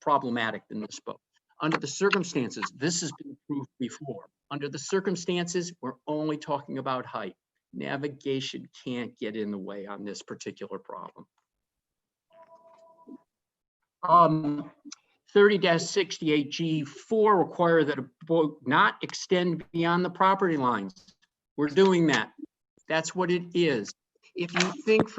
problematic than this boat. Under the circumstances, this has been approved before. Under the circumstances, we're only talking about height. Navigation can't get in the way on this particular problem. 30-68G4 require that a boat not extend beyond the property lines. We're doing that. That's what it is. If you think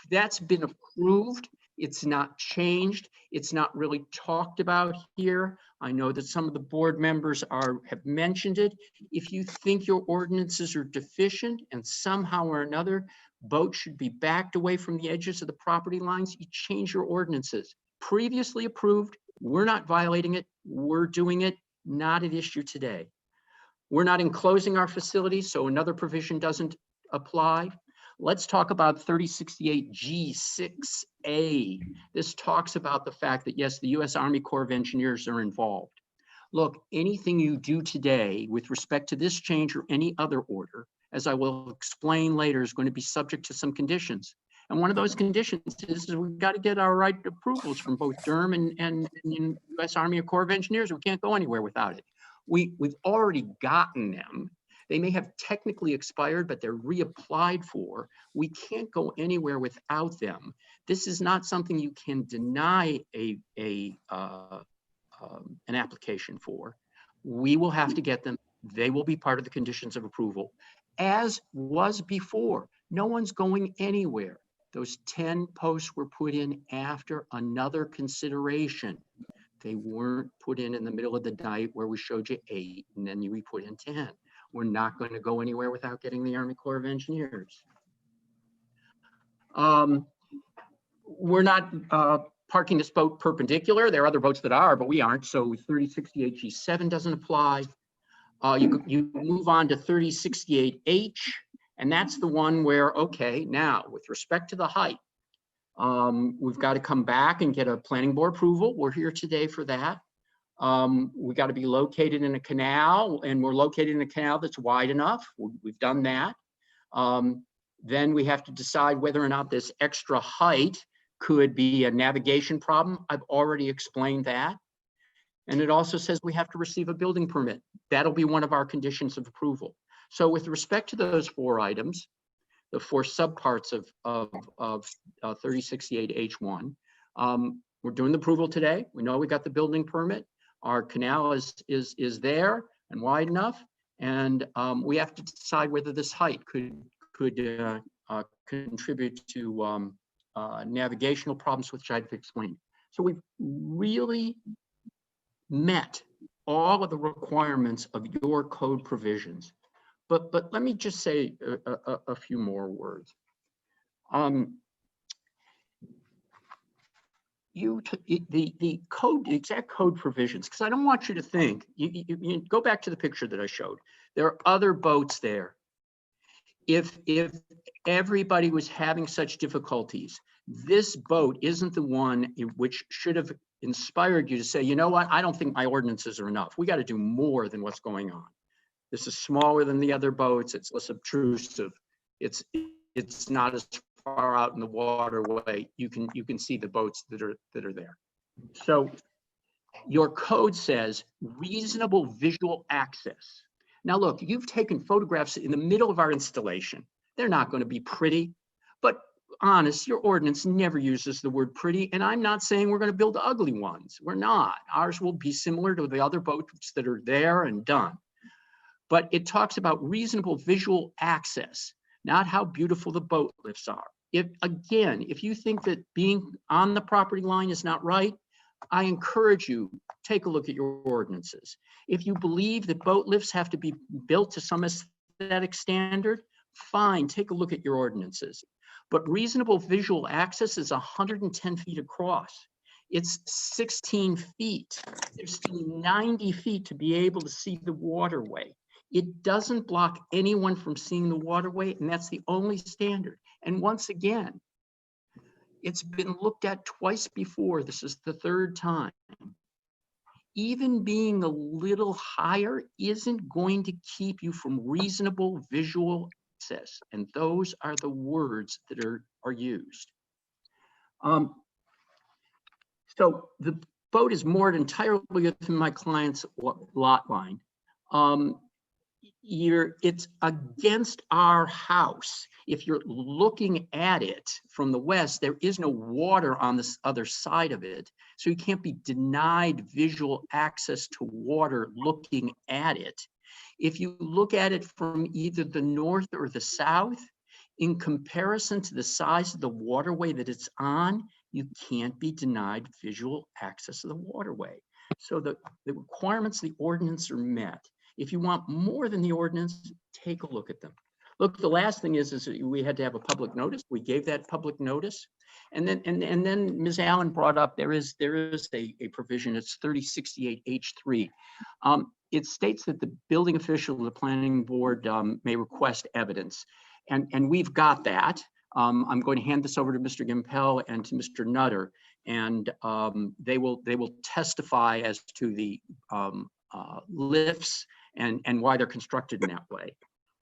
that's been approved, it's not changed. It's not really talked about here. I know that some of the board members have mentioned it. If you think your ordinances are deficient and somehow or another boats should be backed away from the edges of the property lines, you change your ordinances. Previously approved, we're not violating it. We're doing it, not at issue today. We're not enclosing our facilities, so another provision doesn't apply. Let's talk about 3068G6A. This talks about the fact that, yes, the U.S. Army Corps of Engineers are involved. Look, anything you do today with respect to this change or any other order, as I will explain later, is going to be subject to some conditions. And one of those conditions is we've got to get our right approvals from both Durham and U.S. Army Corps of Engineers. We can't go anywhere without it. We've already gotten them. They may have technically expired, but they're reapplied for. We can't go anywhere without them. This is not something you can deny an application for. We will have to get them. They will be part of the conditions of approval, as was before. No one's going anywhere. Those 10 posts were put in after another consideration. They weren't put in the middle of the night where we showed you 8 and then we put in 10. We're not going to go anywhere without getting the Army Corps of Engineers. We're not parking this boat perpendicular. There are other boats that are, but we aren't. So 3068G7 doesn't apply. You move on to 3068H, and that's the one where, okay, now with respect to the height, we've got to come back and get a planning board approval. We're here today for that. We got to be located in a canal, and we're located in a canal that's wide enough. We've done that. Then we have to decide whether or not this extra height could be a navigation problem. I've already explained that. And it also says we have to receive a building permit. That'll be one of our conditions of approval. So with respect to those 4 items, the 4 subparts of 3068H1, we're doing the approval today. We know we got the building permit. Our canal is there and wide enough. And we have to decide whether this height could contribute to navigational problems, which I've explained. So we've really met all of the requirements of your code provisions. But let me just say a few more words. The exact code provisions, because I don't want you to think, you go back to the picture that I showed. There are other boats there. If everybody was having such difficulties, this boat isn't the one which should have inspired you to say, you know what, I don't think my ordinances are enough. We got to do more than what's going on. This is smaller than the other boats. It's less obtrusive. It's not as far out in the waterway. You can see the boats that are there. So your code says reasonable visual access. Now look, you've taken photographs in the middle of our installation. They're not going to be pretty, but honest, your ordinance never uses the word pretty, and I'm not saying we're going to build ugly ones. We're not. Ours will be similar to the other boats that are there and done. But it talks about reasonable visual access, not how beautiful the boat lifts are. If you think that being on the property line is not right, I encourage you, take a look at your ordinances. If you believe that boat lifts have to be built to some aesthetic standard, fine, take a look at your ordinances. But reasonable visual access is 110 feet across. It's 16 feet. There's still 90 feet to be able to see the waterway. It doesn't block anyone from seeing the waterway, and that's the only standard. And once again, it's been looked at twice before. This is the 3rd time. Even being a little higher isn't going to keep you from reasonable visual access. And those are the words that are used. So the boat is moored entirely within my client's lot line. It's against our house. If you're looking at it from the west, there is no water on this other side of it. So you can't be denied visual access to water looking at it. If you look at it from either the north or the south, in comparison to the size of the waterway that it's on, you can't be denied visual access to the waterway. So the requirements of the ordinance are met. If you want more than the ordinance, take a look at them. Look, the last thing is we had to have a public notice. We gave that public notice. And then Ms. Allen brought up, there is a provision, it's 3068H3. It states that the building official of the planning board may request evidence. And we've got that. I'm going to hand this over to Mr. Gimpel and to Mr. Nutter, and they will testify as to the lifts and why they're constructed in that way.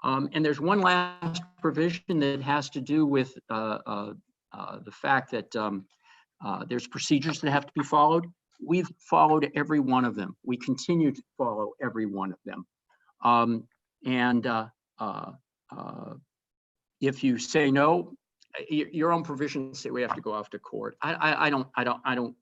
And there's one last provision that has to do with the fact that there's procedures that have to be followed. We've followed every one of them. We continue to follow every one of them. If you say no, your own provisions say we have to go off to court. I don't,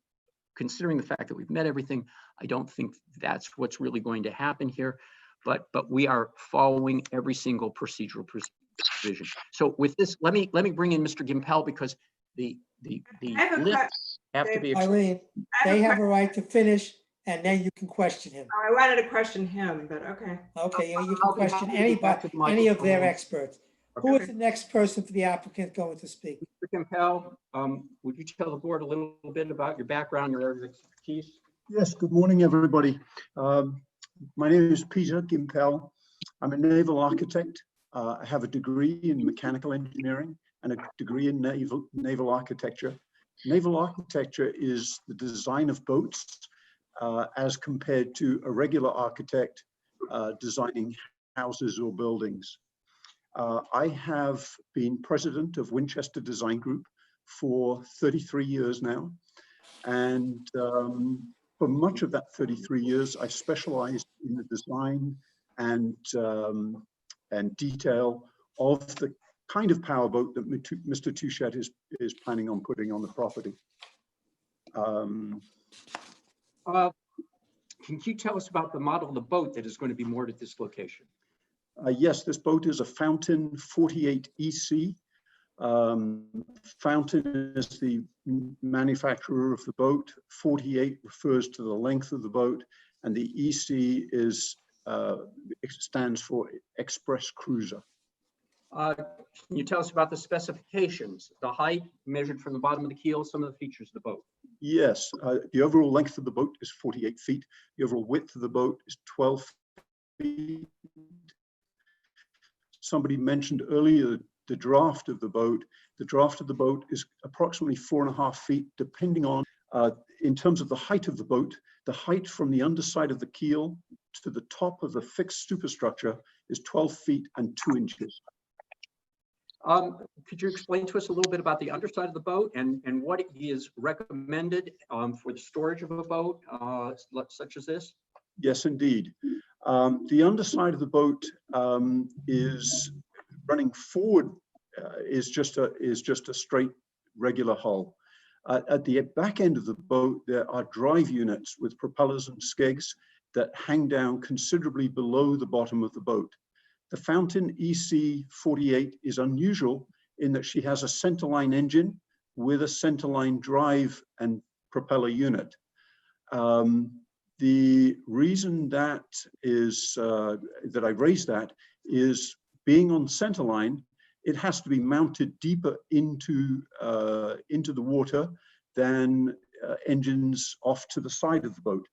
considering the fact that we've met everything, I don't think that's what's really going to happen here. But we are following every single procedural provision. So with this, let me bring in Mr. Gimpel, because the lists have to be. Eileen, they have a right to finish, and then you can question him. I wanted to question him, but okay. Okay, you can question anybody, any of their experts. Who is the next person for the applicant going to speak? Mr. Gimpel, would you tell the board a little bit about your background, your area of expertise? Yes, good morning, everybody. My name is Peter Gimpel. I'm a naval architect. I have a degree in mechanical engineering and a degree in naval architecture. Naval architecture is the design of boats as compared to a regular architect designing houses or buildings. I have been president of Winchester Design Group for 33 years now. And for much of that 33 years, I specialized in the design and detail of the kind of powerboat that Mr. Touchette is planning on putting on the property. Can you tell us about the model of the boat that is going to be moored at this location? Yes, this boat is a Fountain 48 EC. Fountain is the manufacturer of the boat. 48 refers to the length of the boat, and the EC stands for Express Cruiser. Can you tell us about the specifications, the height measured from the bottom of the keel, some of the features of the boat? Yes, the overall length of the boat is 48 feet. The overall width of the boat is 12 feet. Somebody mentioned earlier the draft of the boat. The draft of the boat is approximately 4.5 feet, depending on, in terms of the height of the boat, the height from the underside of the keel to the top of the fixed superstructure is 12 feet and 2 inches. Could you explain to us a little bit about the underside of the boat and what is recommended for the storage of a boat such as this? Yes, indeed. The underside of the boat is running forward, is just a straight regular hull. At the back end of the boat, there are drive units with propellers and skegs that hang down considerably below the bottom of the boat. The Fountain EC48 is unusual in that she has a centerline engine with a centerline drive and propeller unit. The reason that is that I raised that is being on centerline, it has to be mounted deeper into the water than engines off to the side of the boat.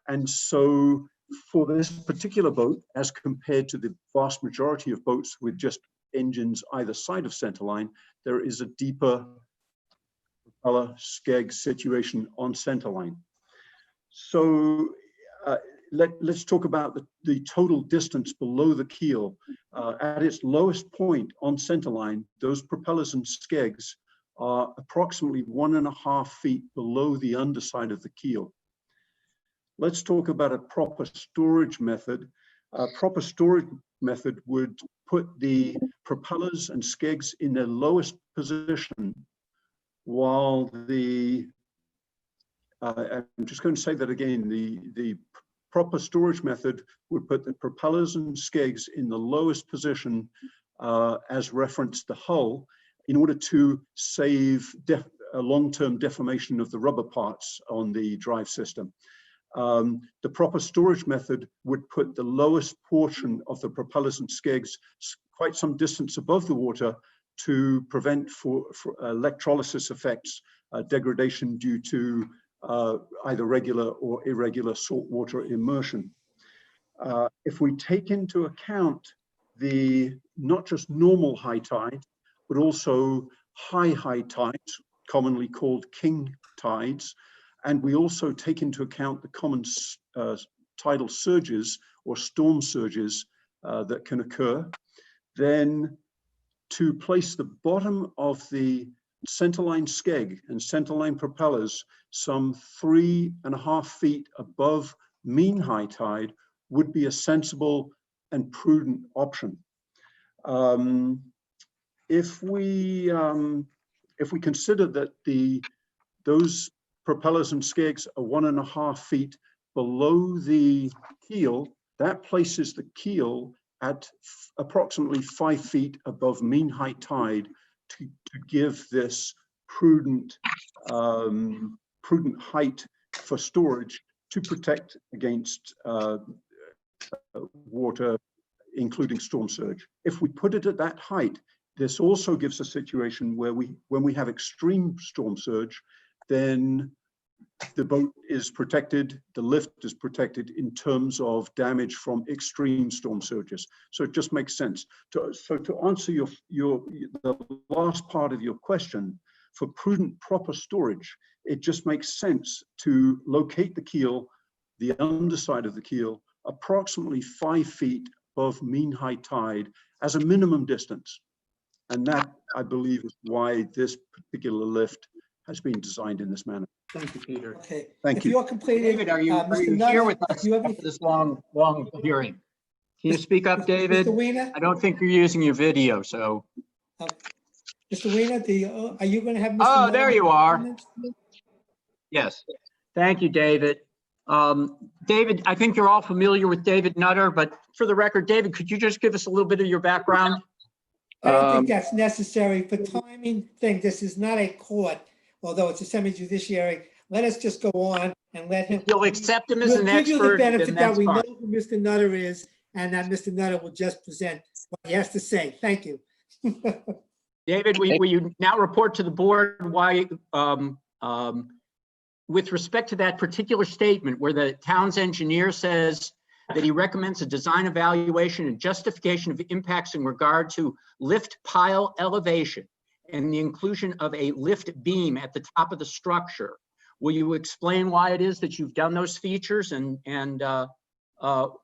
And so for this particular boat, as compared to the vast majority of boats with just engines either side of centerline, there is a deeper propeller skeg situation on centerline. So let's talk about the total distance below the keel. At its lowest point on centerline, those propellers and skegs are approximately 1.5 feet below the underside of the keel. Let's talk about a proper storage method. A proper storage method would put the propellers and skegs in their lowest position while I'm just going to say that again, the proper storage method would put the propellers and skegs in the lowest position as referenced the hull in order to save a long-term deformation of the rubber parts on the drive system. The proper storage method would put the lowest portion of the propellers and skegs quite some distance above the water to prevent for electrolysis effects, degradation due to either regular or irregular saltwater immersion. If we take into account the not just normal high tide, but also high tides, commonly called king tides, and we also take into account the common tidal surges or storm surges that can occur, then to place the bottom of the centerline skeg and centerline propellers some 3.5 feet above mean high tide would be a sensible and prudent option. If we consider that those propellers and skegs are 1.5 feet below the keel, that places the keel at approximately 5 feet above mean high tide to give this prudent height for storage to protect against water, including storm surge. If we put it at that height, this also gives a situation where when we have extreme storm surge, then the boat is protected, the lift is protected in terms of damage from extreme storm surges. So it just makes sense. So to answer the last part of your question, for prudent, proper storage, it just makes sense to locate the keel, the underside of the keel, approximately 5 feet above mean high tide as a minimum distance. And that, I believe, is why this particular lift has been designed in this manner. Thank you, Peter. Okay. Thank If you. you're completed, David, are you Mr. here Nutter, with if us you have after this long hearing? Can you speak up, David? Mr. Weiner, I don't think you're using your video, so. Mr. Weiner, are you going to have Mr. Oh, Nutter there make you are. comments? Yes. Thank you, David. David, I think you're all familiar with David Nutter, but for the record, David, could you just give us a little bit of your background? I don't think that's necessary for timing thing. This is not a court, although it's a semi-judiciary. Let us just go on and let him. You'll accept him as We'll an give you the expert, benefit then that that's we know fine. who Mr. Nutter is, and that Mr. Nutter will just present what he has to say. Thank you. David, will you now report to the board why, with respect to that particular statement where the town's engineer says that he recommends a design evaluation and justification of impacts in regard to lift pile elevation and the inclusion of a lift beam at the top of the structure. Will you explain why it is that you've done those features and having heard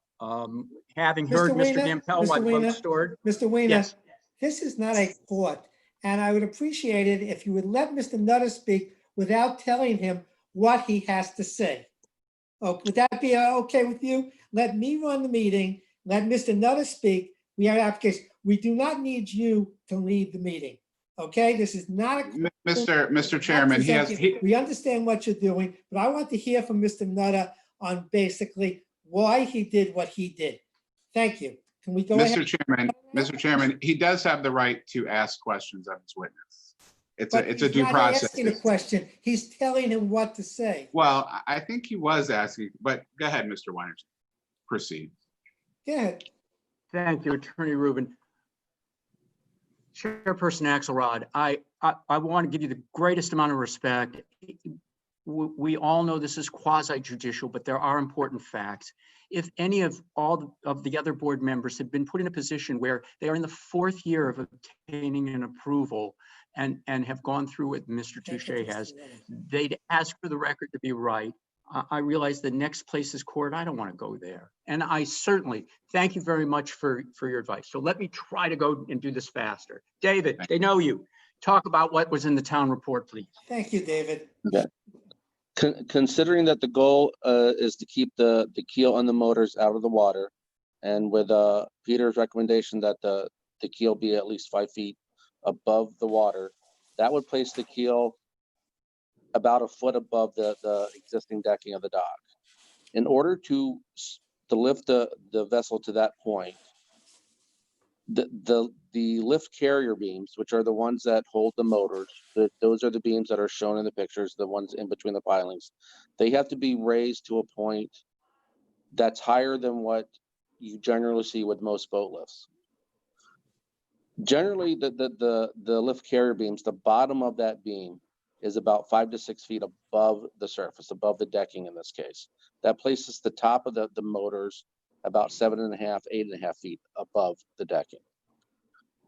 Mr. Dampel why the boat's stored? Mr. Weiner, Yes. this is not a court, and I would appreciate it if you would let Mr. Nutter speak without telling him what he has to say. Oh, would that be okay with you? Let me run the meeting, let Mr. Nutter speak. We have application. We do not need you to lead the meeting. Okay, this is not a. Mr. Chairman, We understand what you're doing, but I want to hear from Mr. Nutter on basically why he did what he did. Thank you. Can we go ahead? Mr. Chairman, he does have the right to ask questions of his witness. It's But a he's due not process. asking a question. He's telling him what to say. Well, I think he was asking, but go ahead, Mr. Weiner. Proceed. Go ahead. Thank you, Attorney Rubin. Chairperson Axelrod, I want to give you the greatest amount of respect. We all know this is quasi-judicial, but there are important facts. If any of all of the other board members have been put in a position where they are in the 4th year of obtaining an approval and have gone through what Mr. Touche has, they'd ask for the record to be right. I realize the next place is court. I don't want to go there. And I certainly thank you very much for your advice. So let me try to go and do this faster. David, they know you. Talk about what was in the town report, please. Thank you, David. Okay. Considering that the goal is to keep the keel and the motors out of the water, and with Peter's recommendation that the keel be at least 5 feet above the water, that would place the keel about a foot above the existing decking of the dock. In order to lift the vessel to that point, the lift carrier beams, which are the ones that hold the motors, those are the beams that are shown in the pictures, the ones in between the pilings. They have to be raised to a point that's higher than what you generally see with most boat lifts. Generally, the lift carrier beams, the bottom of that beam is about 5 to 6 feet above the surface, above the decking in this case. That places the top of the motors about 7.5, 8.5 feet above the decking.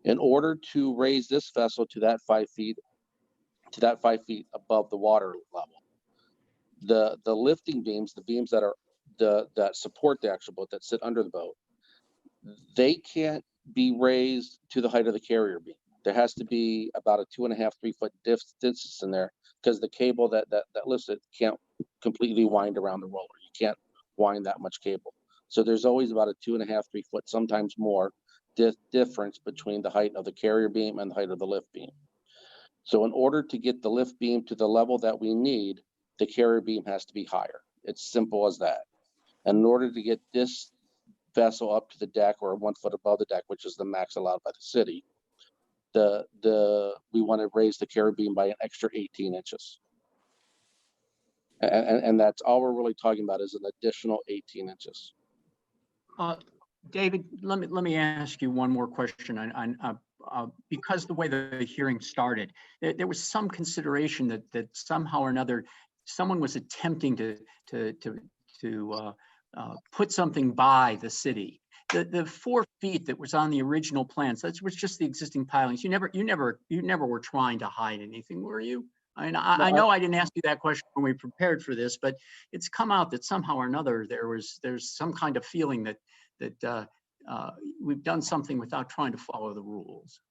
In order to raise this vessel to that 5 feet, above the water level, the lifting beams, the beams that are that support the actual boat, that sit under the boat, they can't be raised to the height of the carrier beam. there has to be about a 2.5, 3 foot distance in there because the cable that lifts it can't completely wind around the roller. You can't wind that much cable. So there's always about a 2.5, 3 foot, sometimes more difference between the height of the carrier beam and the height of the lift beam. So in order to get the lift beam to the level that we need, the carrier beam has to be higher. It's simple as that. And in order to get this vessel up to the deck or 1 foot above the deck, which is the max allowed by the city, we want to raise the carrier beam by an extra 18 inches. And that's all we're really talking about is an additional 18 inches. David, let me ask you one more question. Because the way the hearing started, there was some consideration that somehow or another someone was attempting to put something by the city. The 4 feet that was on the original plans, that was just the existing pilings. You never were trying to hide anything, were you? I mean, I know I didn't ask you that question when we prepared for this, but it's come out that somehow or another there's some kind of feeling that we've done something without trying to follow the rules.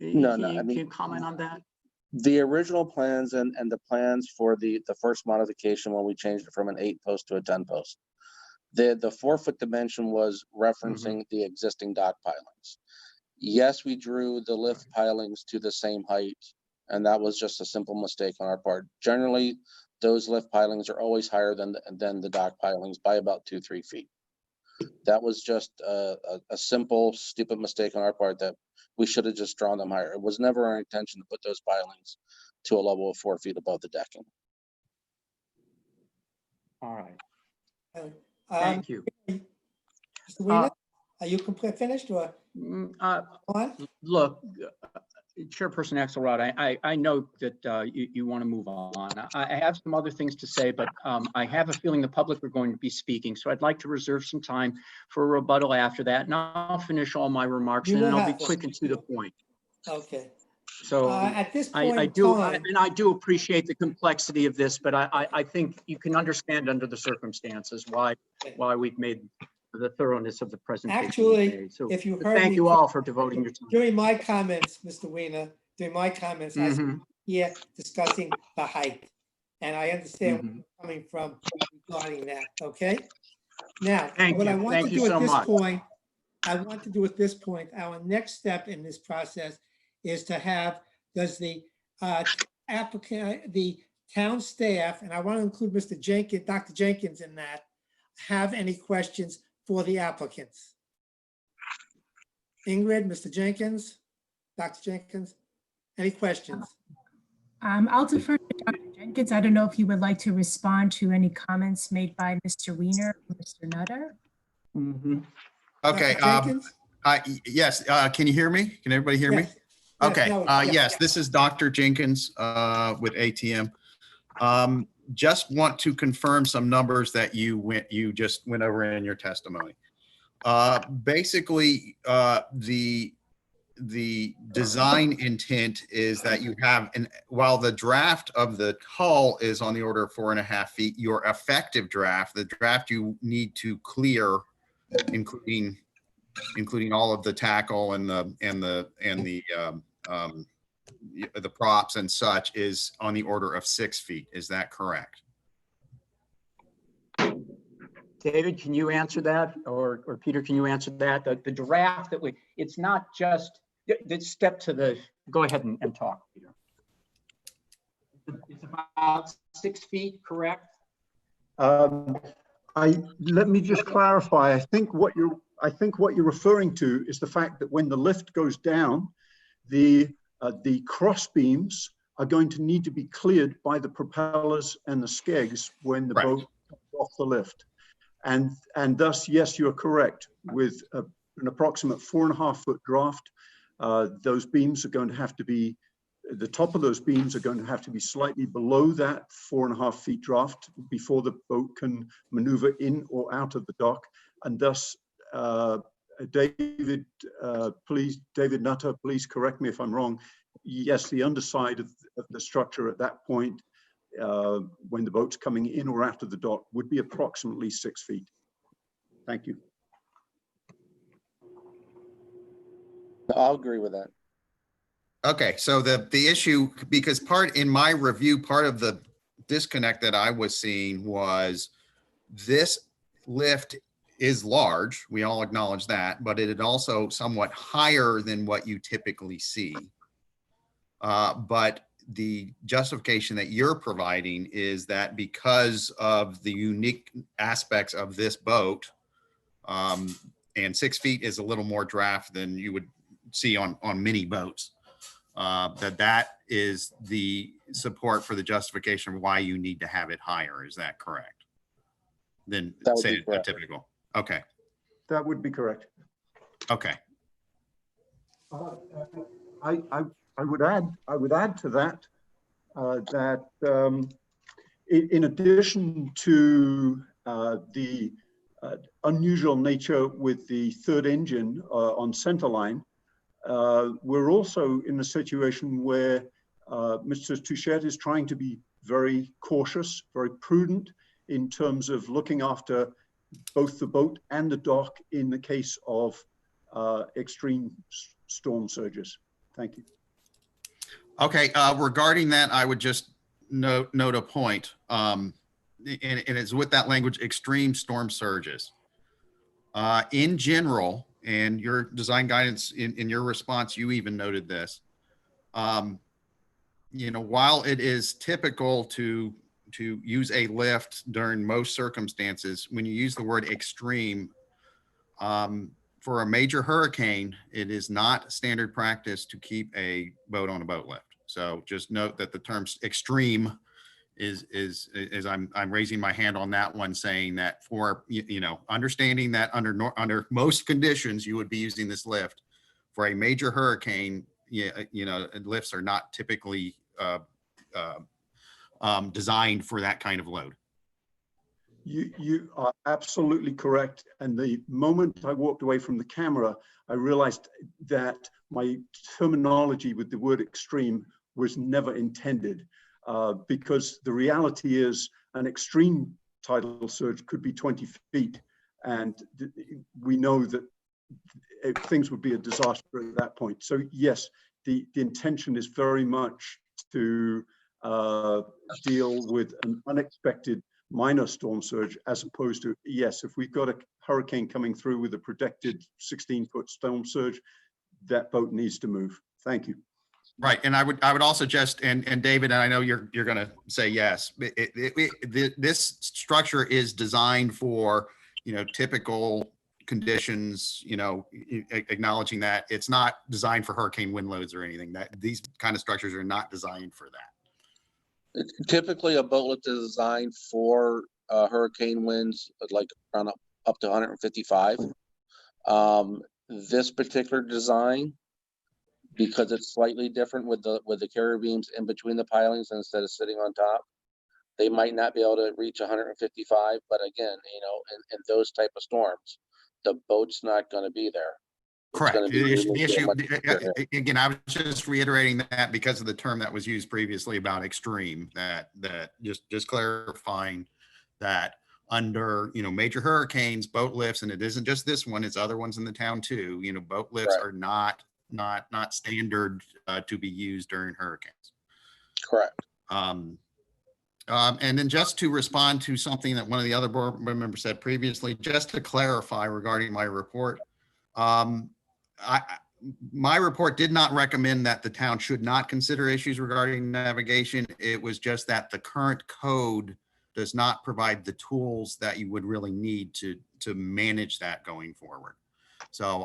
Can you comment on that? The original plans and the plans for the first modification when we changed it from an 8 post to a 10 post, the 4 foot dimension was referencing the existing dock pilings. Yes, we drew the lift pilings to the same height, and that was just a simple mistake on our part. Generally, those lift pilings are always higher than the dock pilings by about 2-3 feet. That was just a simple, stupid mistake on our part that we should have just drawn them higher. It was never our intention to put those pilings to a level of 4 feet above the decking. All right. Thank you. Mr. Weiner, are you finished or? Look, Chairperson Axelrod, I know that you want to move on. I have some other things to say, but I have a feeling the public are going to be speaking, so I'd like to reserve some time for a rebuttal after that, and I'll finish all my remarks, and then I'll be quick and to the point. Okay. So at this point I do appreciate the complexity of this, but I think you can understand under the circumstances why we've made the thoroughness of the presentation. Actually, so if you heard thank me you all for devoting your time. During my comments, Mr. Weiner, I was here discussing the height, and I understand where you're coming from regarding that. Okay. Now, what I want to do at this point, our next step in this process is to have, does the applicant, the town staff, and I want to include Mr. Jenkins, Dr. Jenkins in that, have any questions for the applicants? Ingrid, Mr. Jenkins, Dr. Jenkins, any questions? I'll defer to Dr. Jenkins. I don't know if you would like to respond to any comments made by Mr. Weiner or Mr. Nutter. Okay. Yes. Can you hear me? Can everybody hear me? Okay. Yes, this is Dr. Jenkins with ATM. Just want to confirm some numbers that you just went over in your testimony. Basically, the design intent is that you have, and while the draft of the hull is on the order of 4.5 feet, your effective draft, the draft you need to clear, including all of the tackle and the props and such, is on the order of 6 feet. Is that correct? David, can you answer that? Or Peter, can you answer that? The draft that it's not just, step to the, go ahead and talk, Peter. It's about 6 feet, correct? Let me just clarify. I think what you're referring to is the fact that when the lift goes down, the cross beams are going to need to be cleared by the propellers and the skegs when the boat comes off the lift. And thus, yes, you're correct. With an approximate 4.5 foot draft, those beams are going to have to be, the top of those beams are going to have to be slightly below that 4.5 feet draft before the boat can maneuver in or out of the dock. And thus, David Nutter, please correct me if I'm wrong. Yes, the underside of the structure at that point, when the boat's coming in or out of the dock, would be approximately 6 feet. Thank you. I'll agree with that. Okay, so the issue, because in my review, part of the disconnect that I was seeing was this lift is large, we all acknowledge that, but it is also somewhat higher than what you typically see. But the justification that you're providing is that because of the unique aspects of this boat, and 6 feet is a little more draft than you would see on mini boats, that is the support for the justification of why you need to have it higher. Is that correct? Than That would say be a correct. typical. Okay. That would be correct. Okay. I would add to that, in addition to the unusual nature with the third engine on centerline, we're also in a situation where Mr. Touchette is trying to be very cautious, very prudent in terms of looking after both the boat and the dock in the case of extreme storm surges. Thank you. Okay, regarding that, I would just note a point, and it's with that language, extreme storm surges. In general, and your design guidance in your response, you even noted this. You know, while it is typical to use a lift during most circumstances, when you use the word extreme, for a major hurricane, it is not standard practice to keep a boat on a boat lift. So just note that the term extreme is I'm raising my hand on that one, saying that for, you know, understanding that under most conditions, you would be using this lift. For a major hurricane, you know, lifts are not typically designed for that kind of load. You are absolutely correct. And the moment I walked away from the camera, I realized that my terminology with the word extreme was never intended, because the reality is an extreme tidal surge could be 20 feet. And we know that things would be a disaster at that point. So yes, the intention is very much to deal with an unexpected minor storm surge, as opposed to, yes, if we've got a hurricane coming through with a projected 16-foot storm surge, that boat needs to move. Thank you. Right, and I would also just, and David, and I know you're going to say yes, this structure is designed for, you know, typical conditions, you know, acknowledging that it's not designed for hurricane wind loads or anything. That these kind of structures are not designed for that. Typically, a boat lift is designed for hurricane winds, like around up to 155. This particular design, because it's slightly different with the carrier beams in between the pilings instead of sitting on top, they might not be able to reach 155. But again, you know, in those type of storms, the boat's not going to be there. Correct. The issue, again, I was just reiterating that because of the term that was used previously about extreme, that just clarifying that under, you know, major hurricanes, boat lifts, and it isn't just this one, it's other ones in the town too, you know, boat lifts are not standard to be used during hurricanes. Correct. And then just to respond to something that one of the other board members said previously, just to clarify regarding my report, my report did not recommend that the town should not consider issues regarding navigation. It was just that the current code does not provide the tools that you would really need to manage that going forward. So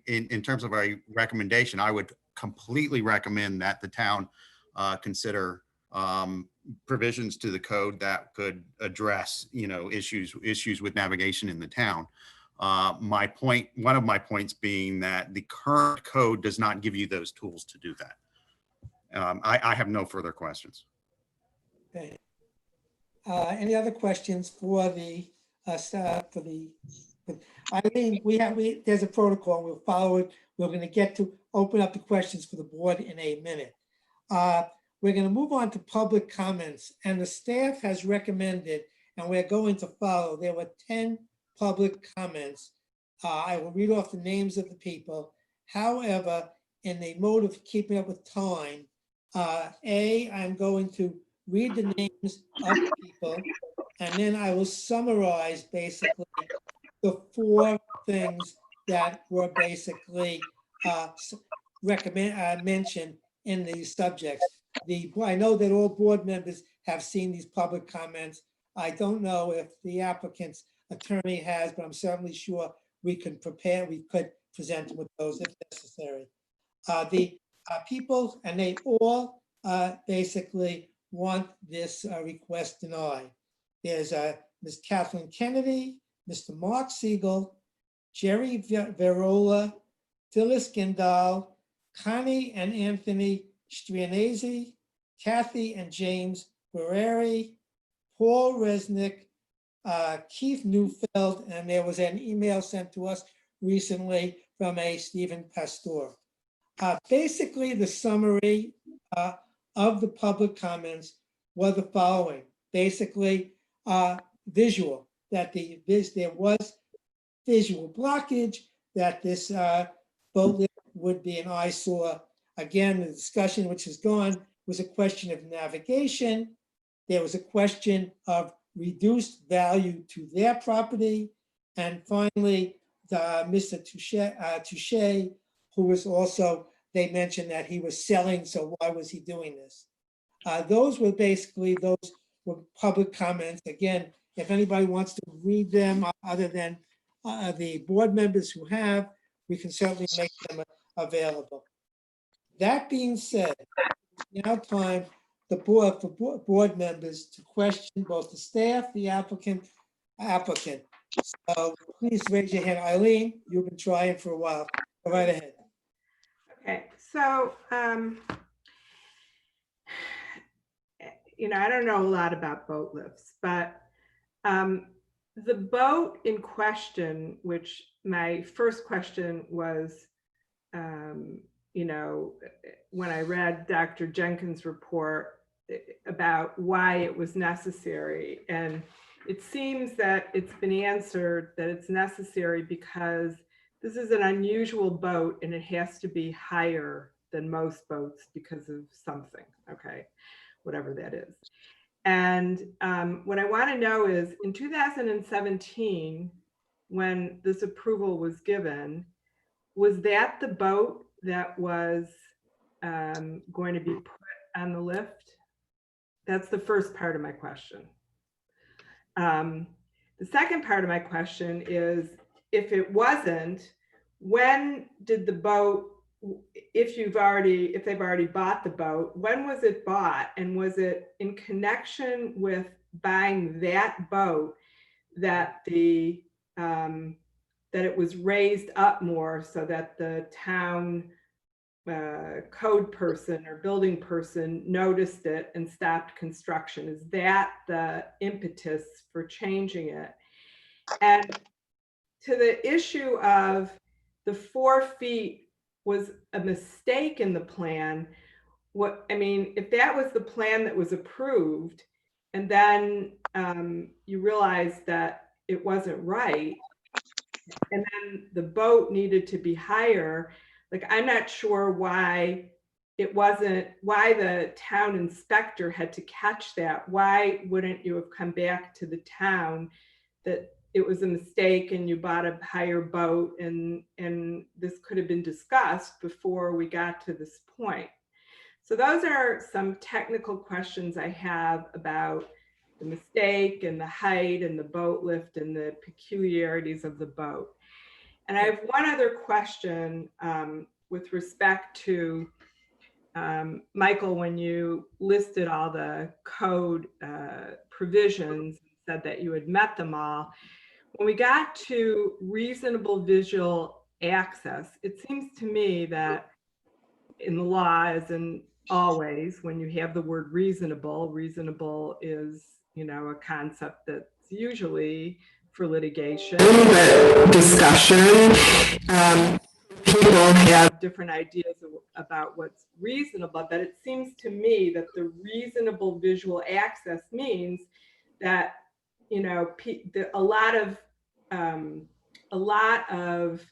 in terms of a recommendation, I would completely recommend that the town consider provisions to the code that could address, you know, issues with navigation in the town. One of my points being that the current code does not give you those tools to do that. I have no further questions. Okay. Any other questions for the Eileen, there's a protocol. We'll follow it. We're going to get to open up the questions for the board in a minute. We're going to move on to public comments, and the staff has recommended, and we're going to follow. There were 10 public comments. I will read off the names of the people. However, in the mode of keeping up with time, I'm going to read the names of the people, and then I will summarize basically the 4 things that were basically mentioned in these subjects. I know that all board members have seen these public comments. I don't know if the applicant's attorney has, but I'm certainly sure we could present with those if necessary. The people, and they all basically want this request denied. There's Ms. Kathleen Kennedy, Mr. Mark Siegel, Jerry Verola, Phyllis Gendal, Connie and Anthony Strianese, Kathy and James Guerreri, Paul Resnick, Keith Neufeld, and there was an email sent to us recently from a Stephen Pastor. Basically, the summary of the public comments were the following. Basically, visual, that there was visual blockage, that this boat lift would be an eyesore. Again, the discussion which has gone was a question of navigation. There was a question of reduced value to their property. And finally, Mr. Touche, who was also, they mentioned that he was selling, so why was he doing this? Those were public comments. Again, if anybody wants to read them other than the board members who have, we can certainly make them available. That being said, now time for board members to question both the staff, the applicant. So please raise your hand. Eileen, you've been trying for a while. Go right ahead. Okay, so, I don't know a lot about boat lifts, but the boat in question, which my first question was, when I read Dr. Jenkins' report about why it was necessary, and it seems that it's been answered that it's necessary because this is an unusual boat and it has to be higher than most boats because of something, okay, whatever that is. And what I want to know is in 2017, when this approval was given, was that the boat that was going to be put on the lift? That's the first part of my question. The second part of my question is, if it wasn't, when did the boat, if they've already bought the boat, when was it bought? And was it in connection with buying that boat that that it was raised up more so that the town code person or building person noticed it and stopped construction? Is that the impetus for changing it? And to the issue of the 4 feet was a mistake in the plan, if that was the plan that was approved and then you realize that it wasn't right, and then the boat needed to be higher, I'm not sure why the town inspector had to catch that. Why wouldn't you have come back to the town that it was a mistake and you bought a higher boat, and this could have been discussed before we got to this point? So those are some technical questions I have about the mistake and the height and the boat lift and the peculiarities of the boat. And I have one other question with respect to Michael, when you listed all the code provisions, said that you had met them all. When we got to reasonable visual access, it seems to me that in the law, as in always, when you have the word reasonable is, a concept that's usually for litigation, discussion. People have different ideas about what's reasonable, but it seems to me that the reasonable visual access means that, a lot of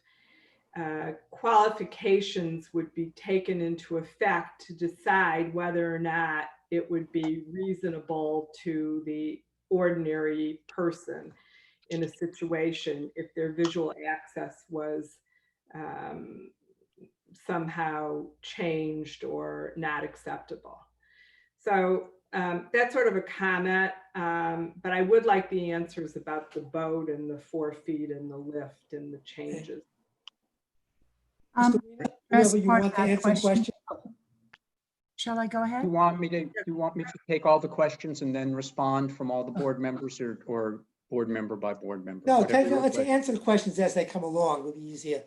qualifications would be taken into effect to decide whether or not it would be reasonable to the ordinary person in a situation if their visual access was somehow changed or not acceptable. So that's sort of a comment, but I would like the answers about the boat and the 4 feet and the lift and the changes. As You part want of to that answer the question? Shall I go ahead? You want me to take all the questions and then respond from all the board members or board member by board member? No, Whatever your let's pleasure. answer the questions as they come along. It'll be easier.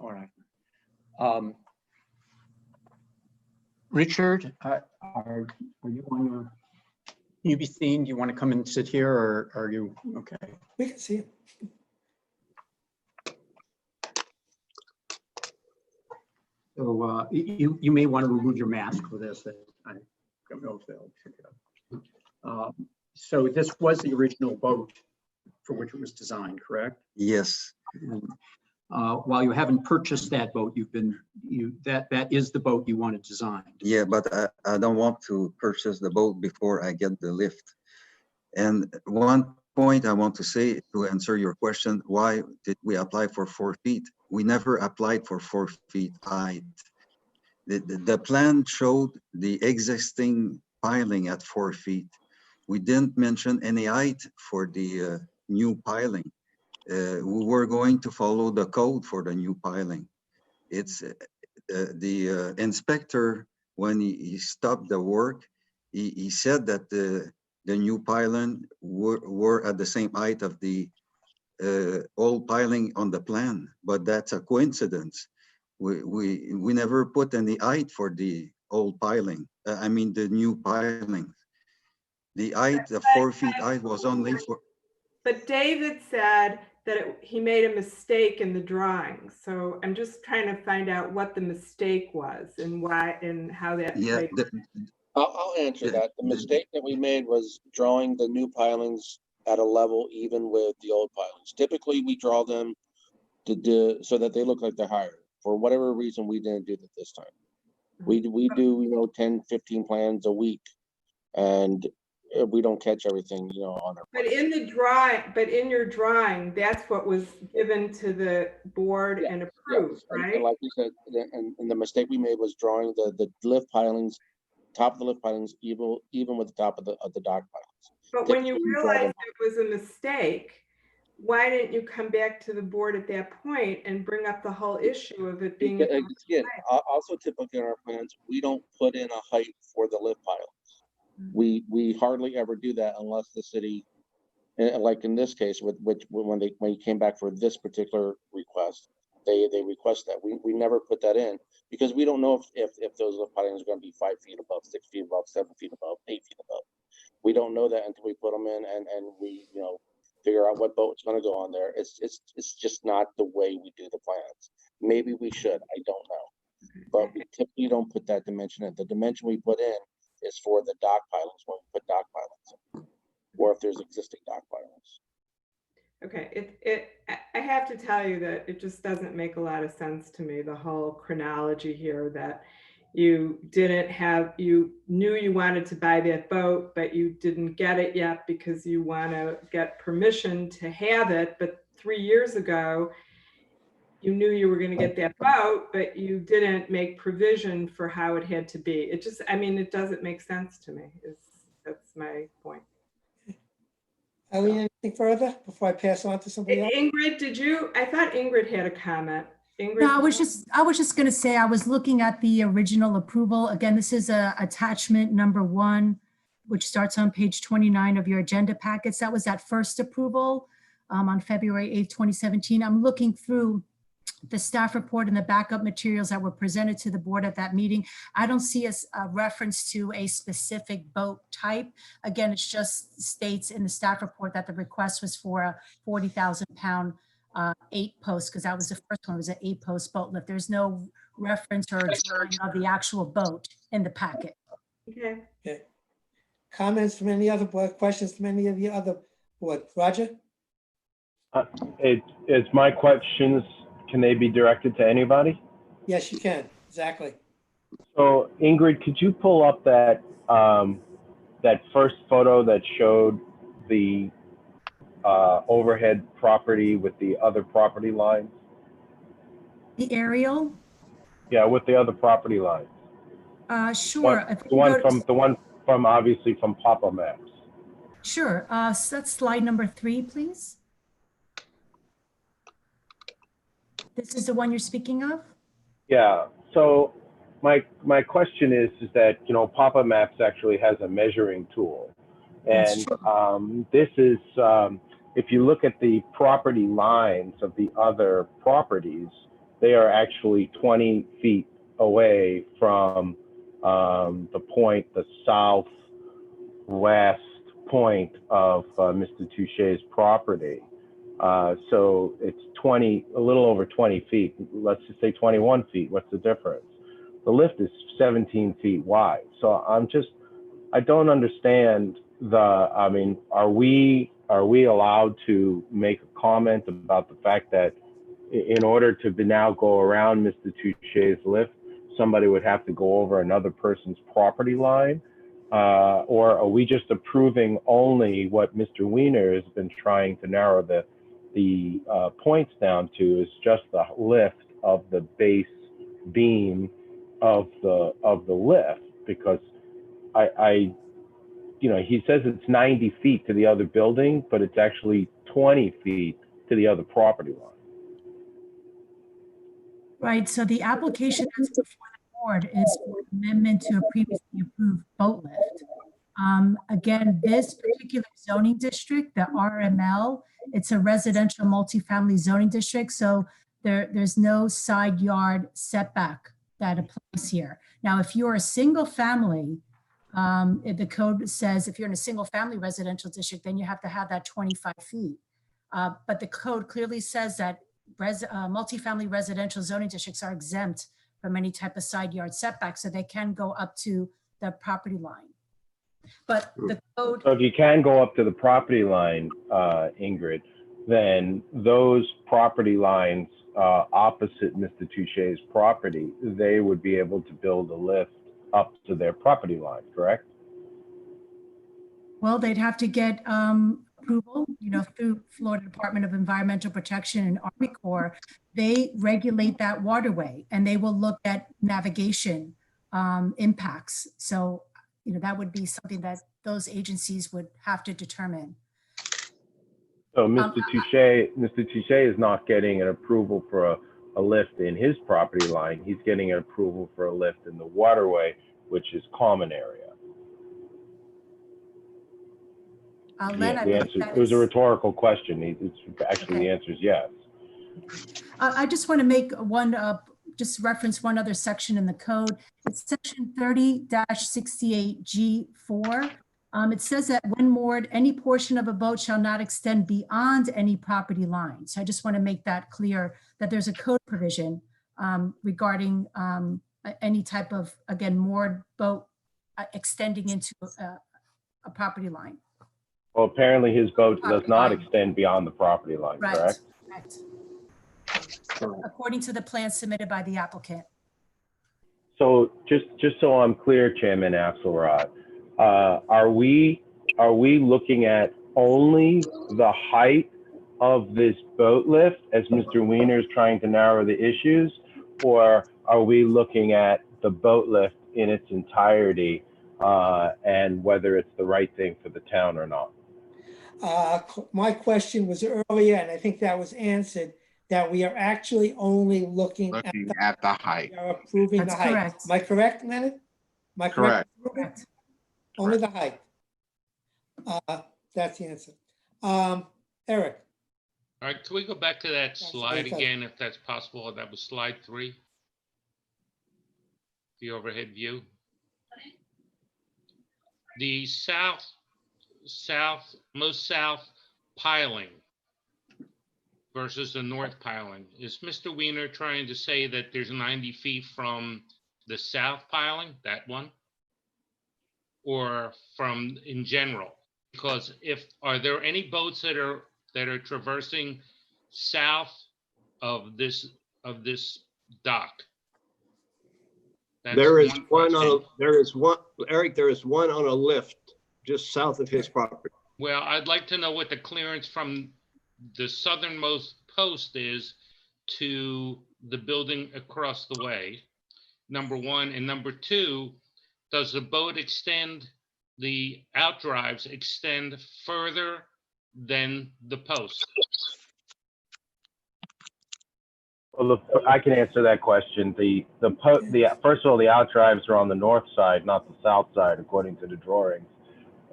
All right. Richard, are you on your, can you be seen? Do you want to come and sit here, or are you, okay? We can see it. So you may want to remove your mask for this. I don't know if they'll pick it up. So this was the original boat for which it was designed, correct? Yes. While you haven't purchased that boat, that is the boat you want to design. Yeah, but I don't want to purchase the boat before I get the lift. And one point I want to say to answer your question, why did we apply for 4 feet? We never applied for 4 feet height. The plan showed the existing piling at 4 feet. We didn't mention any height for the new piling. We were going to follow the code for the new piling. It's the inspector, when he stopped the work, he said that the new piling were at the same height of the old piling on the plan, but that's a coincidence. We never put any height for the old piling. I mean the new piling. The height, the 4 feet height was only for. But David said that he made a mistake in the drawing. So I'm just trying to find out what the mistake was and why and how that. Yeah, I'll answer that. The mistake that we made was drawing the new pilings at a level even with the old pilings. Typically, we draw them so that they look like they're higher. For whatever reason, we didn't do that this time. We do 10, 15 plans a week, and we don't catch everything on our. But in your drawing, that's what was given to the board and approved, right? And like you said, and the mistake we made was drawing the lift pilings, top of the lift pilings, even with the top of the dock pilings. But when you realized it was a mistake, why didn't you come back to the board at that point and bring up the whole issue of it being? Again, also typically in our plans, we don't put in a height for the lift pilings. We hardly ever do that unless the city, like in this case, when you came back for this particular request, they request that. We never put that in because we don't know if those lift pilings are going to be 5 feet above, 6 feet above, 7 feet above, 8 feet above. We don't know that until we put them in and we figure out what boat's going to go on there. It's just not the way we do the plans. Maybe we should, I don't know, but we typically don't put that dimension in. The dimension we put in is for the dock pilings when we put dock pilings in, or if there's existing dock pilings. Okay, I have to tell you that it just doesn't make a lot of sense to me, the whole chronology here, that you knew you wanted to buy that boat, but you didn't get it yet because you want to get permission to have it. But 3 years ago, you knew you were going to get that boat, but you didn't make provision for how it had to be. It doesn't make sense to me. That's my point. Eileen, anything further before I pass on to somebody else? Ingrid, I thought Ingrid had a comment. Ingrid? No, I was just going to say, I was looking at the original approval. Again, this is attachment number 1, which starts on page 29 of your agenda packets. That was that first approval on February 8th, 2017. I'm looking through the staff report and the backup materials that were presented to the board at that meeting. I don't see a reference to a specific boat type. Again, it just states in the staff report that the request was for a 40,000 pound 8-post, because that was the first one, was an 8-post boat lift. There's no reference or drawing of the actual boat in the packet. Okay. Okay. Comments from any other board, questions from any of the other board? Roger? It's my questions Can they be directed to anybody? Yes, you can, exactly. So Ingrid, could you pull up that, that first photo that showed the overhead property with the other property lines? The aerial, Yeah, with the other property lines. sure. If The we one go to- from, the one from, obviously from Papa Maps. Sure, so that's slide number 3, please. This is the one you're speaking of? Yeah, so my question is that, you know, Papa Maps actually has a measuring tool. That's And this is, if you look at the property lines of the other properties, they are actually 20 feet away from the point, the southwest point of Mr. Touche's property. So it's a little over 20 feet. Let's just say 21 feet. What's the difference? The lift is 17 feet wide. So I don't understand I mean, are we allowed to make a comment about the fact that in order to now go around Mr. Touche's lift, somebody would have to go over another person's property line? Or are we just approving only what Mr. Weiner has been trying to narrow the points down to, is just the lift of the base beam of the lift? Because you know, he says it's 90 feet to the other building, but it's actually 20 feet to the other property line. Right, so the application that's before the board is for amendment to a previously approved boat lift. Again, this particular zoning district, the RML, it's a residential multifamily zoning district, so there's no side yard setback that applies here. Now, if you're a single family, the code says if you're in a single family residential district, then you have to have that 25 feet. But the code clearly says that multifamily residential zoning districts are exempt from any type of side yard setback, so they can go up to the property line. But the code. So if you can go up to the property line, Ingrid, then those property lines opposite Mr. Touche's property, they would be able to build a lift up to their property line, correct? Well, they'd have to get approval, you know, through Florida Department of Environmental Protection and Army Corps. They regulate that waterway and they will look at navigation impacts. So, you know, that would be something that those agencies would have to determine. So Mr. Touche is not getting an approval for a lift in his property line. He's getting an approval for a lift in the waterway, which is common area. It was a rhetorical question. It's actually the answer is yes. I just want to make just reference one other section in the code. It's section 30-68G4. It says that when moored, any portion of a boat shall not extend beyond any property line. So I just want to make that clear that there's a code provision regarding any type of, again, moored boat extending into a property line. Well, apparently his boat does not extend beyond the property line, correct? Correct. According to the plan submitted by the applicant. So just so I'm clear, Chairman Axelrod, are we looking at only the height of this boat lift as Mr. Weiner is trying to narrow the issues, or are we looking at the boat lift in its entirety and whether it's the right thing for the town or not? My question was earlier, and I think that was answered, that we are actually only looking at the height. We are approving the That's height. correct. Am I correct, Leonard? Am I correct? Correct. Only the height. That's the answer. Eric. All right, can we go back to that slide again, if that's possible? That was slide 3. The overhead view. The most south piling versus the north piling. Is Mr. Weiner trying to say that there's 90 feet from the south piling, that one? Or from in general? Because are there any boats that are traversing south of this dock? That's There is one question. Eric, there is one on a lift just south of his property. Well, I'd like to know what the clearance from the southernmost post is to the building across the way, number one. And number two, does the boat extend, the outdrives extend further than the post? Well, I can answer that question. First of all, the outdrives are on the north side, not the south side, according to the drawings.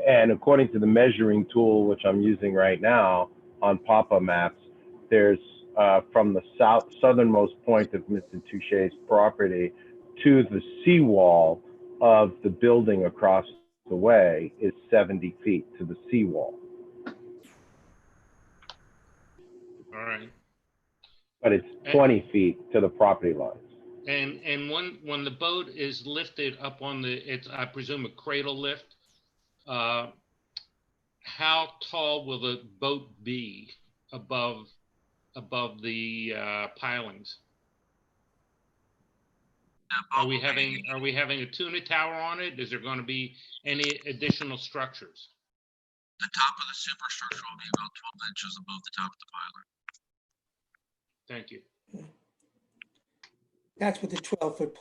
And according to the measuring tool, which I'm using right now on Papa Maps, there's from the southernmost point of Mr. Touche's property to the seawall of the building across the way is 70 feet to the seawall. All right. But it's 20 feet to the property lines. And when the boat is lifted up on it's, I presume, a cradle lift, how tall will the boat be above the pilings? Are we having a tuna tower on it? Is there going to be any additional structures? The top of the superstructure will be about 12 inches above the top of the piler. Thank you. That's with the 12-foot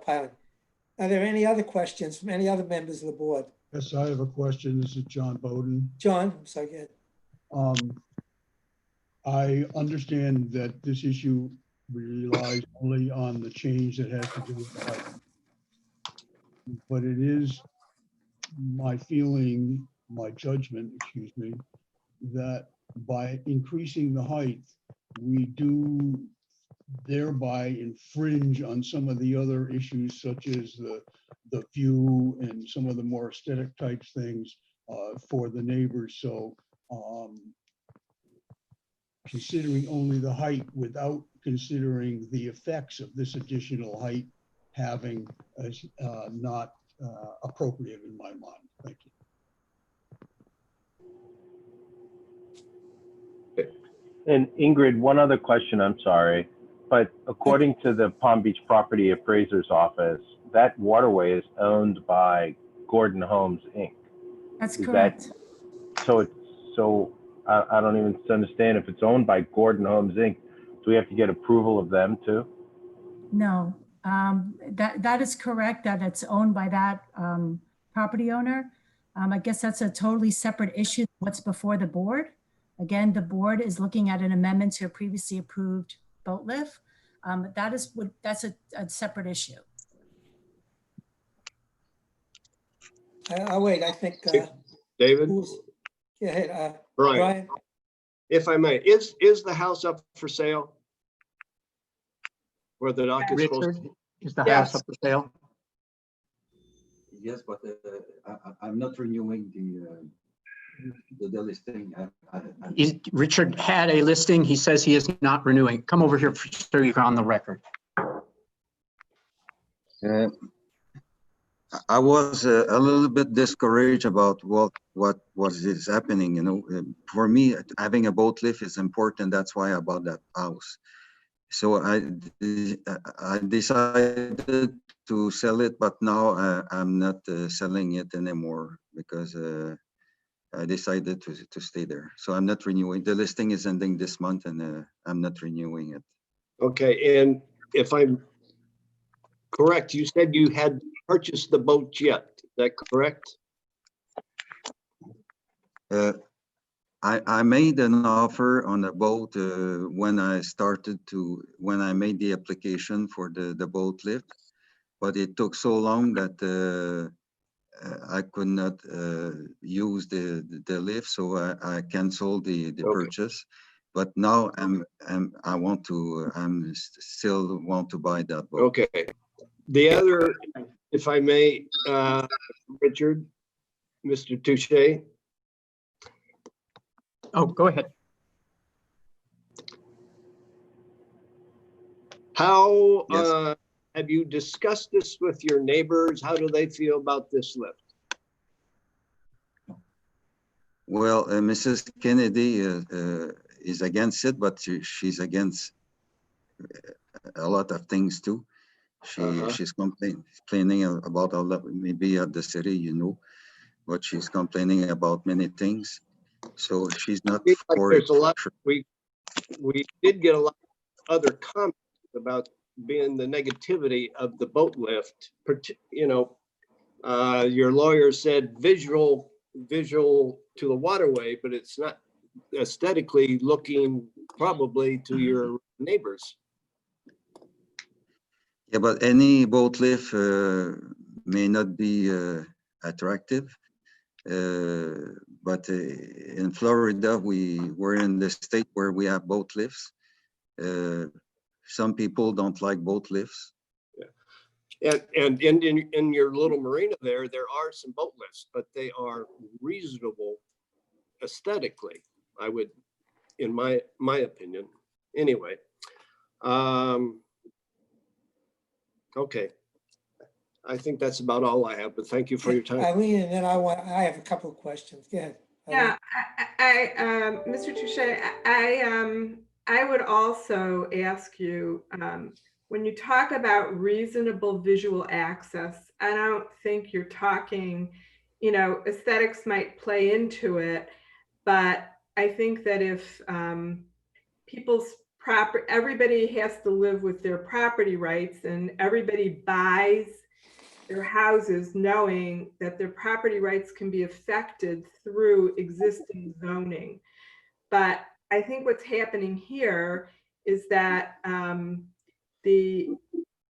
piling. Are there any other questions from any other members of the board? Yes, I have a question. This is John Bowden. John, I'm sorry, go ahead. I understand that this issue relies only on the change that has to do with the height. But it is my feeling, my judgment, excuse me, that by increasing the height, we do thereby infringe on some of the other issues such as the view and some of the more aesthetic type things for the neighbors. So considering only the height without considering the effects of this additional height having as not appropriate in my mind. Thank you. And Ingrid, one other question, I'm sorry, but according to the Palm Beach Property Appraiser's Office, that waterway is owned by Gordon Homes, Inc. That's correct. So I don't even understand if it's owned by Gordon Homes, Inc. Do we have to get approval of them too? No, that is correct, that it's owned by that property owner. I guess that's a totally separate issue, what's before the board. Again, the board is looking at an amendment to a previously approved boat lift. That's a separate issue. I'll wait, I think. David? Go ahead, Brian. Brian. If I may, is the house up for sale? Where the dock is supposed Richard, to? is the house up for sale? Yes, but I'm not renewing the listing. Richard had a listing. He says he is not renewing. Come over here so you're on the record. I was a little bit discouraged about what is happening. You know, for me, having a boat lift is important. That's why I bought that house. So I decided to sell it, but now I'm not selling it anymore because I decided to stay there. So I'm not renewing. The listing is ending this month, and I'm not renewing it. Okay, and if I'm correct, you said you had purchased the boat yet. Is that correct? I made an offer on a boat when I made the application for the boat lift, but it took so long that I could not use the lift, so I canceled the purchase. But now I'm still want to buy that boat. Okay. The other, if I may, Richard, Mr. Touche. Oh, go ahead. How Yes. Have you discussed this with your neighbors? How do they feel about this lift? Well, Mrs. Kennedy is against it, but she's against a lot of things too. She's complaining about a lot, maybe at the city, you know, but she's complaining about many things. So she's not Seems like for there's it. a lot, we did get a lot of other comments about being the negativity of the boat lift. You know, your lawyer said visual to the waterway, but it's not aesthetically looking probably to your neighbors. Yeah, but any boat lift may not be attractive. But in Florida, we're in the state where we have boat lifts. Some people don't like boat lifts. Yeah. And in your little marina there are some boat lifts, but they are reasonable aesthetically, I would, in my opinion. Anyway, okay. I think that's about all I have, but thank you for your time. Eileen, and then I have a couple of questions. Go ahead. Yeah, Mr. Touche, I would also ask you, when you talk about reasonable visual access, I don't think you're talking, you know, aesthetics might play into it, but I think that if everybody has to live with their property rights, and everybody buys their houses knowing that their property rights can be affected through existing zoning. But I think what's happening here is that the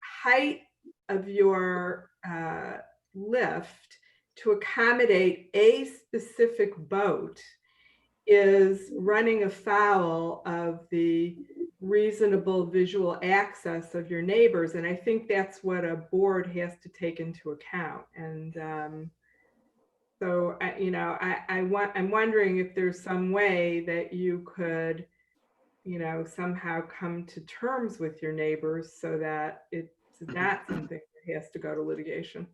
height of your lift to accommodate a specific boat is running afoul of the reasonable visual access of your neighbors. And I think that's what a board has to take into account. And so, you know, I'm wondering if there's some way that you could, you know, somehow come to terms with your neighbors so that it's not something that has to go to litigation.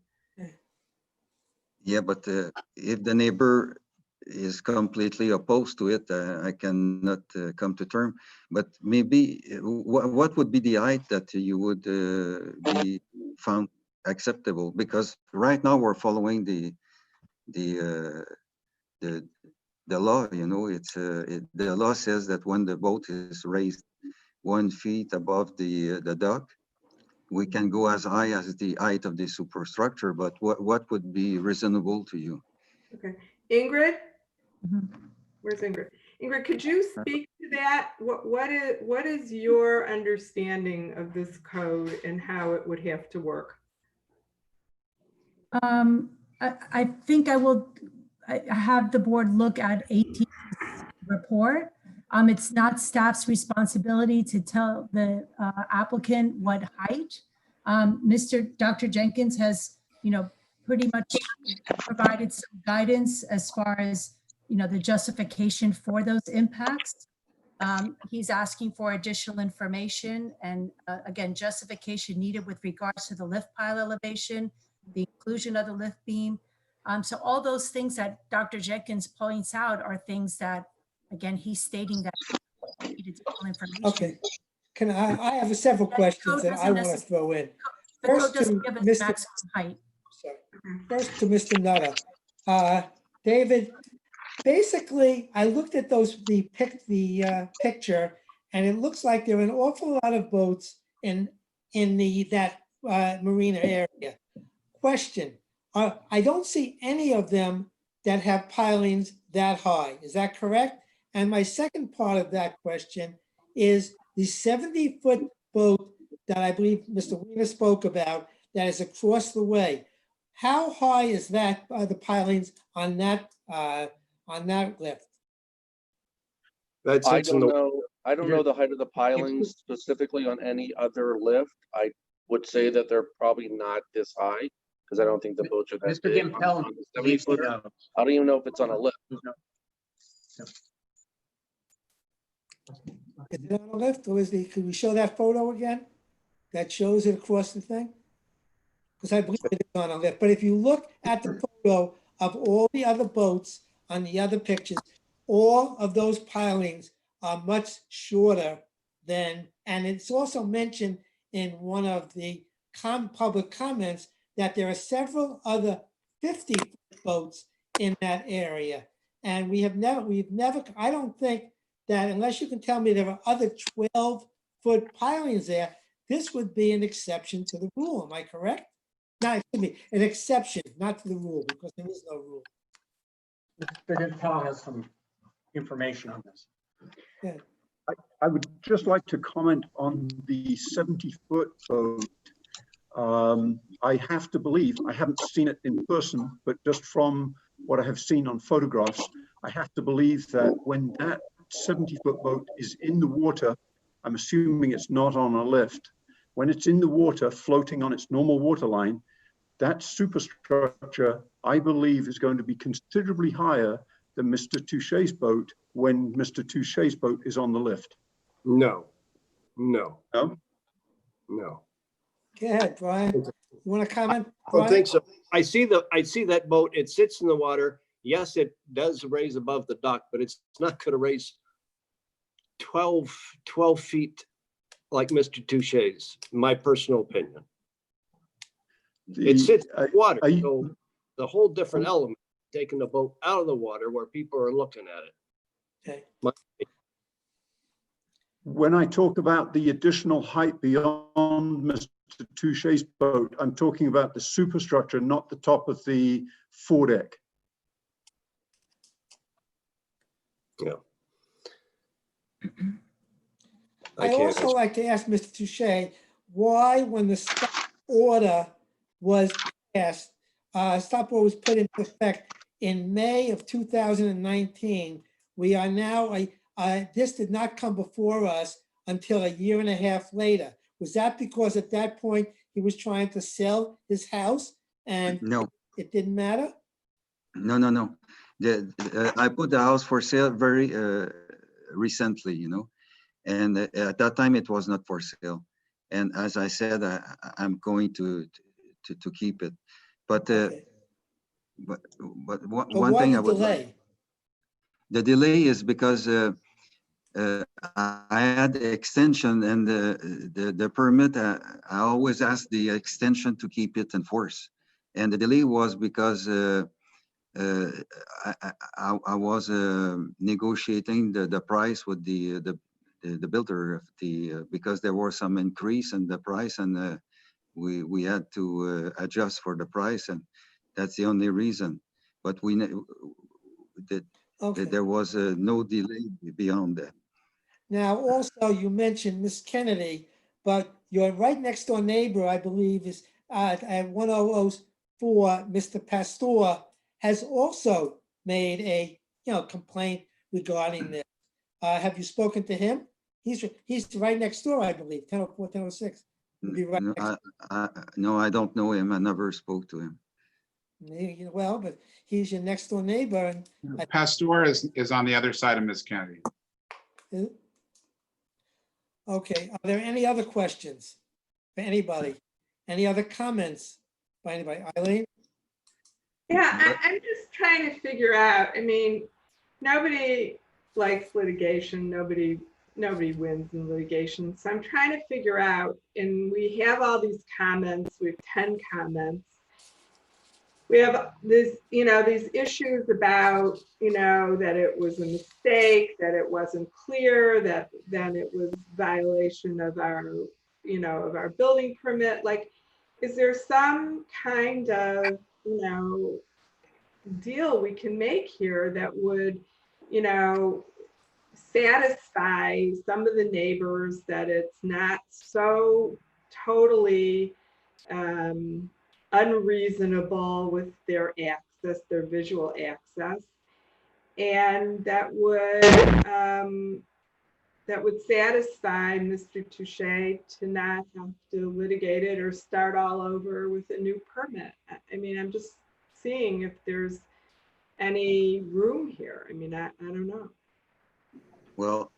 Yeah, but if the neighbor is completely opposed to it, I cannot come to term. But maybe what would be the height that you would be found acceptable? Because right now we're following the law. You know, the law says that when the boat is raised 1 feet above the dock, we can go as high as the height of the superstructure. But what would be reasonable to you? Okay, Ingrid. Where's Ingrid? Ingrid, could you speak to that? What is your understanding of this code and how it would have to work? I think I have the board look at 18 report. It's not staff's responsibility to tell the applicant what height. Dr. Jenkins has, you know, pretty much provided some guidance as far as, you know, the justification for those impacts. He's asking for additional information and again, justification needed with regards to the lift pile elevation, the inclusion of the lift beam. So all those things that Dr. Jenkins points out are things that, again, he's stating that he needed additional information. Okay. Can I have several questions that I want to throw in. First to Mr. Height. Sorry. First to Mr. Nutter. David, basically, I looked at the picture, and it looks like there are an awful lot of boats in that marina area. Question: I don't see any of them that have pilings that high. Is that correct? And my second part of that question is the 70-foot boat that I believe Mr. Weiner spoke about that is across the way. How high is that, the pilings on that lift? I don't know the height of the pilings specifically on any other lift. I would say that they're probably not this high because I don't think the boats are that Mr. big. Gimpel, On the 70-footer, I don't even know if it's on a lift. Is it on a lift, or could we show that photo again? That shows it across the thing? Because I believe it is on a lift. But if you look at the photo of all the other boats on the other pictures, all of those pilings are much shorter then, and it's also mentioned in one of the public comments that there are several other 50-foot boats in that area. And we've never, I don't think that unless you can tell me there are other 12-foot pilings there, this would be an exception to the rule. Am I correct? No, excuse me, an exception, not to the rule, because there is no rule. Mr. Gentile has some information on this. Yeah. I would just like to comment on the 70-foot boat. I have to believe, I haven't seen it in person, but just from what I have seen on photographs, I have to believe that when that 70-foot boat is in the water, I'm assuming it's not on a lift. When it's in the water, floating on its normal water line, that superstructure, I believe, is going to be considerably higher than Mr. Touche's boat when Mr. Touche's boat is on the lift. No, no, No? Go ahead, Brian. You want to comment? I don't Brian? think so. I see that boat. It sits in the water. Yes, it does raise above the dock, but it's not going to raise 12 feet like Mr. Touche's, my personal opinion. It sits in water, so the whole different element, taking the boat out of the water where people are looking at it. Okay. When I talk about the additional height beyond Mr. Touche's boat, I'm talking about the superstructure, not the top of the foredeck. Yeah. I also like to ask Mr. Touche why, when the stop order was passed, stop order was put into effect in May of 2019, we are now, this did not come before us until a year and a half later. Was that because at that point he was trying to sell his house and No, it didn't matter? no. I put the house for sale very recently, and at that time it was not for sale. And as I said, I'm going to keep it. But one thing I would like, the delay is because I had the extension and the permit. I always ask the extension to keep it in force, and the delay was because I was negotiating the price with the builder of because there was some increase in the price, and we had to adjust for the price, and that's the only reason. But there was no delay beyond that. Now, also, you mentioned Miss Kennedy, but your right next door neighbor, I believe, is at 1004, Mr. Pastor, has also made a complaint regarding this. Have you spoken to him? He's right next door, I believe, 1004, 1006. No, I don't know him. I never spoke to him. Well, but he's your next door neighbor. And Pastor is on the other side of Ms. Kennedy. Okay, are there any other questions for anybody? Any other comments by anybody? Eileen? Yeah, I'm just trying to figure out, I mean, nobody likes litigation, nobody wins in litigation. So I'm trying to figure out, and we have all these comments, we have 10 comments. We have this, these issues about, that it was a mistake, that it wasn't clear, that then it was violation of our, of our building permit. Like, is there some kind of, deal we can make here that would, satisfy some of the neighbors that it's not so totally unreasonable with their access, their visual access, and that would satisfy Mr. Touche to not have to litigate it or start all over with a new permit. I mean, I'm just seeing if there's any room here. I mean, I don't know. Well,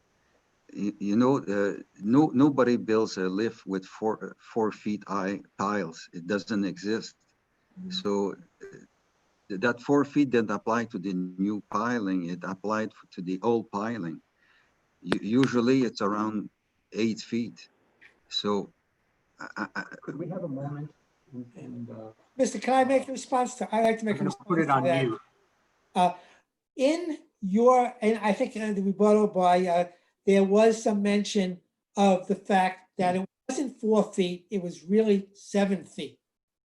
nobody builds a lift with four feet high tiles. It doesn't exist. So that 4 feet didn't apply to the new piling. It applied to the old piling. Usually it's around 8 feet. So Could we have a moment? And Mr., can I make a response to, I like to make I'm a going to response put it to on that. mute. In your, and I think the rebuttal by, there was some mention of the fact that it wasn't 4 feet, it was really 7 feet.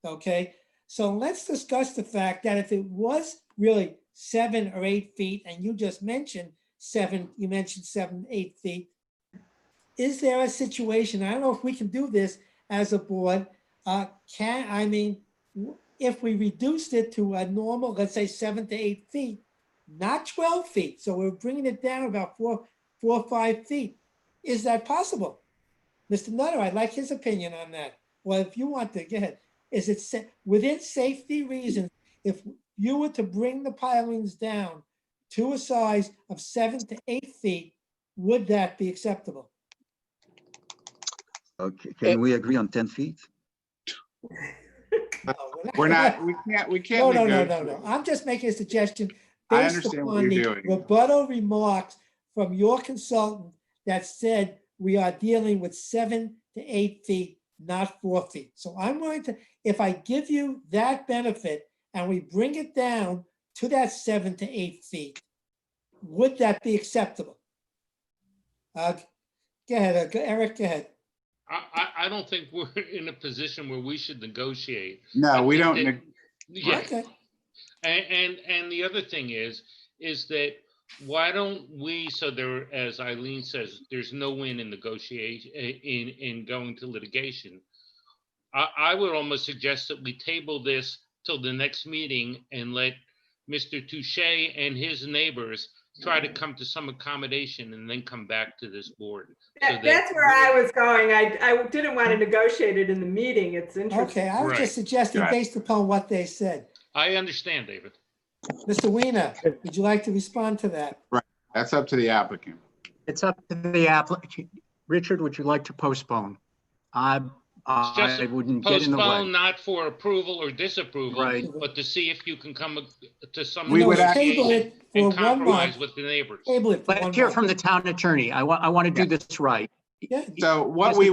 Okay, so let's discuss the fact that if it was really 7 or 8 feet, and you just mentioned 7, you mentioned 7, 8 feet. Is there a situation, I don't know if we can do this as a board, if we reduced it to a normal, let's say 7 to 8 feet, not 12 feet, so we're bringing it down about 4 or 5 feet. Is that possible? Mr. Nutter, I'd like his opinion on that. Well, if you want to, go ahead. Is it within safety reasons, if you were to bring the pilings down to a size of 7 to 8 feet, would that be acceptable? okay, can we agree on 10 feet? We can't. No. I'm just making a suggestion I based understand what upon you're the doing. rebuttal remarks from your consultant that said we are dealing with 7 to 8 feet, not 4 feet. So I'm going to, if I give you that benefit and we bring it down to that 7 to 8 feet, would that be acceptable? Go ahead, Eric, go ahead. I don't think we're in a position where we should negotiate. No, we don't. Yeah. Okay. And the other thing is that why don't we, so there, as Eileen says, there's no win in negotiation, in going to litigation. I would almost suggest that we table this till the next meeting and let Mr. Touche and his neighbors try to come to some accommodation and then come back to this board. That's where I was going. I didn't want to negotiate it in the meeting. It's interesting. Okay, I was just suggesting based upon what they said. I understand, David. Mr. Weiner, would you like to respond to that? Right, that's up to the applicant. It's up to the applicant. Richard, would you like to postpone? I wouldn't get in the way. Postpone not for approval or disapproval, Right. but to see if you can come to some We would table it for and 1 compromise month. with the neighbors. Table it for 1 Let's hear month. from the town attorney. I want to do this right. Yeah. So what we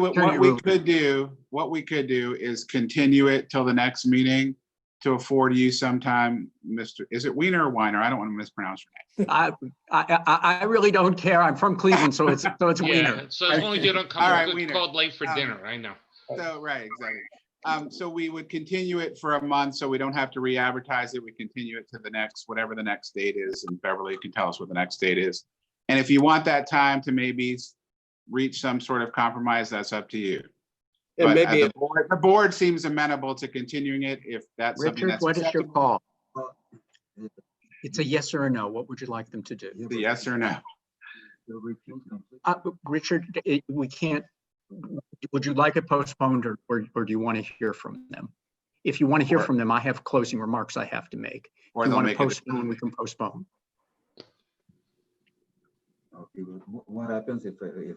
could do is continue it till the next meeting to afford you sometime, is it Weiner or Weiner? I don't want to mispronounce your name. I really don't care. I'm from Cleveland, so it's Yeah, Weiner. so as long as you don't come All right, good Weiner. called late for dinner, I know. So, right, exactly. So we would continue it for a month, so we don't have to re-advertise it. We continue it to the next, whatever the next date is, and Beverly can tell us what the next date is. And if you want that time to maybe reach some sort of compromise, that's up to you. And But maybe the board seems amenable to continuing it if that's something Richard, that's what is your acceptable. call? It's a yes or a no. What would you like them to do? The yes or no? Richard, we can't, would you like it postponed or do you want to hear from them? If you want to hear from them, I have closing remarks I have to make. Or If you they'll want to make a postpone, we can postpone. Okay, but what happens if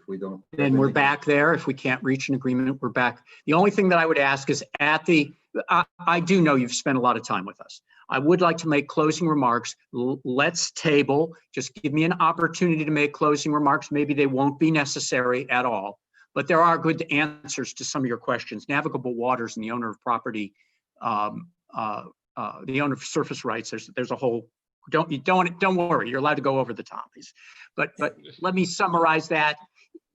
we don't? Then we're back there. If we can't reach an agreement, we're back. The only thing that I would ask is I do know you've spent a lot of time with us. I would like to make closing remarks. Let's table, just give me an opportunity to make closing remarks. Maybe they won't be necessary at all, but there are good answers to some of your questions. Navigable waters and the owner of property, the owner of surface rights, there's a whole, don't worry, you're allowed to go over the top. But let me summarize that.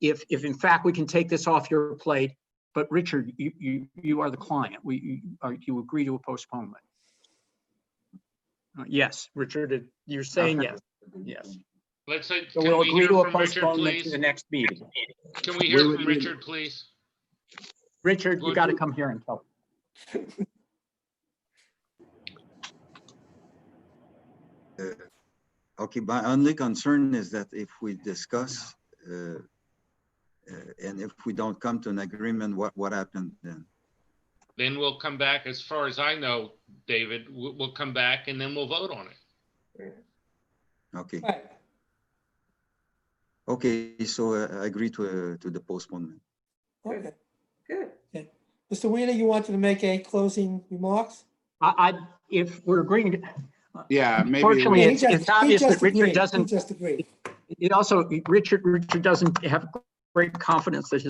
If in fact we can take this off your plate, but Richard, you are the client. You agree to a postponement. Yes, Richard, you're saying yes. Yes. Let's say, So can we'll we agree hear to a from Richard, postponement to please? the next meeting. Can we hear from Richard, please? Richard, you got to come here and tell. Okay, my only concern is that if we discuss and if we don't come to an agreement, what happened then? Then we'll come back, as far as I know, David, we'll come back and then we'll vote on it. Okay. Right. Okay, so I agree to the postponement. Okay. Good. Okay. Mr. Weiner, you wanted to make a closing remarks? If we're agreeing, Yeah, maybe. unfortunately, Yeah, it's obvious that Richard agreed. He doesn't. just agreed. It also, Richard doesn't have great confidence that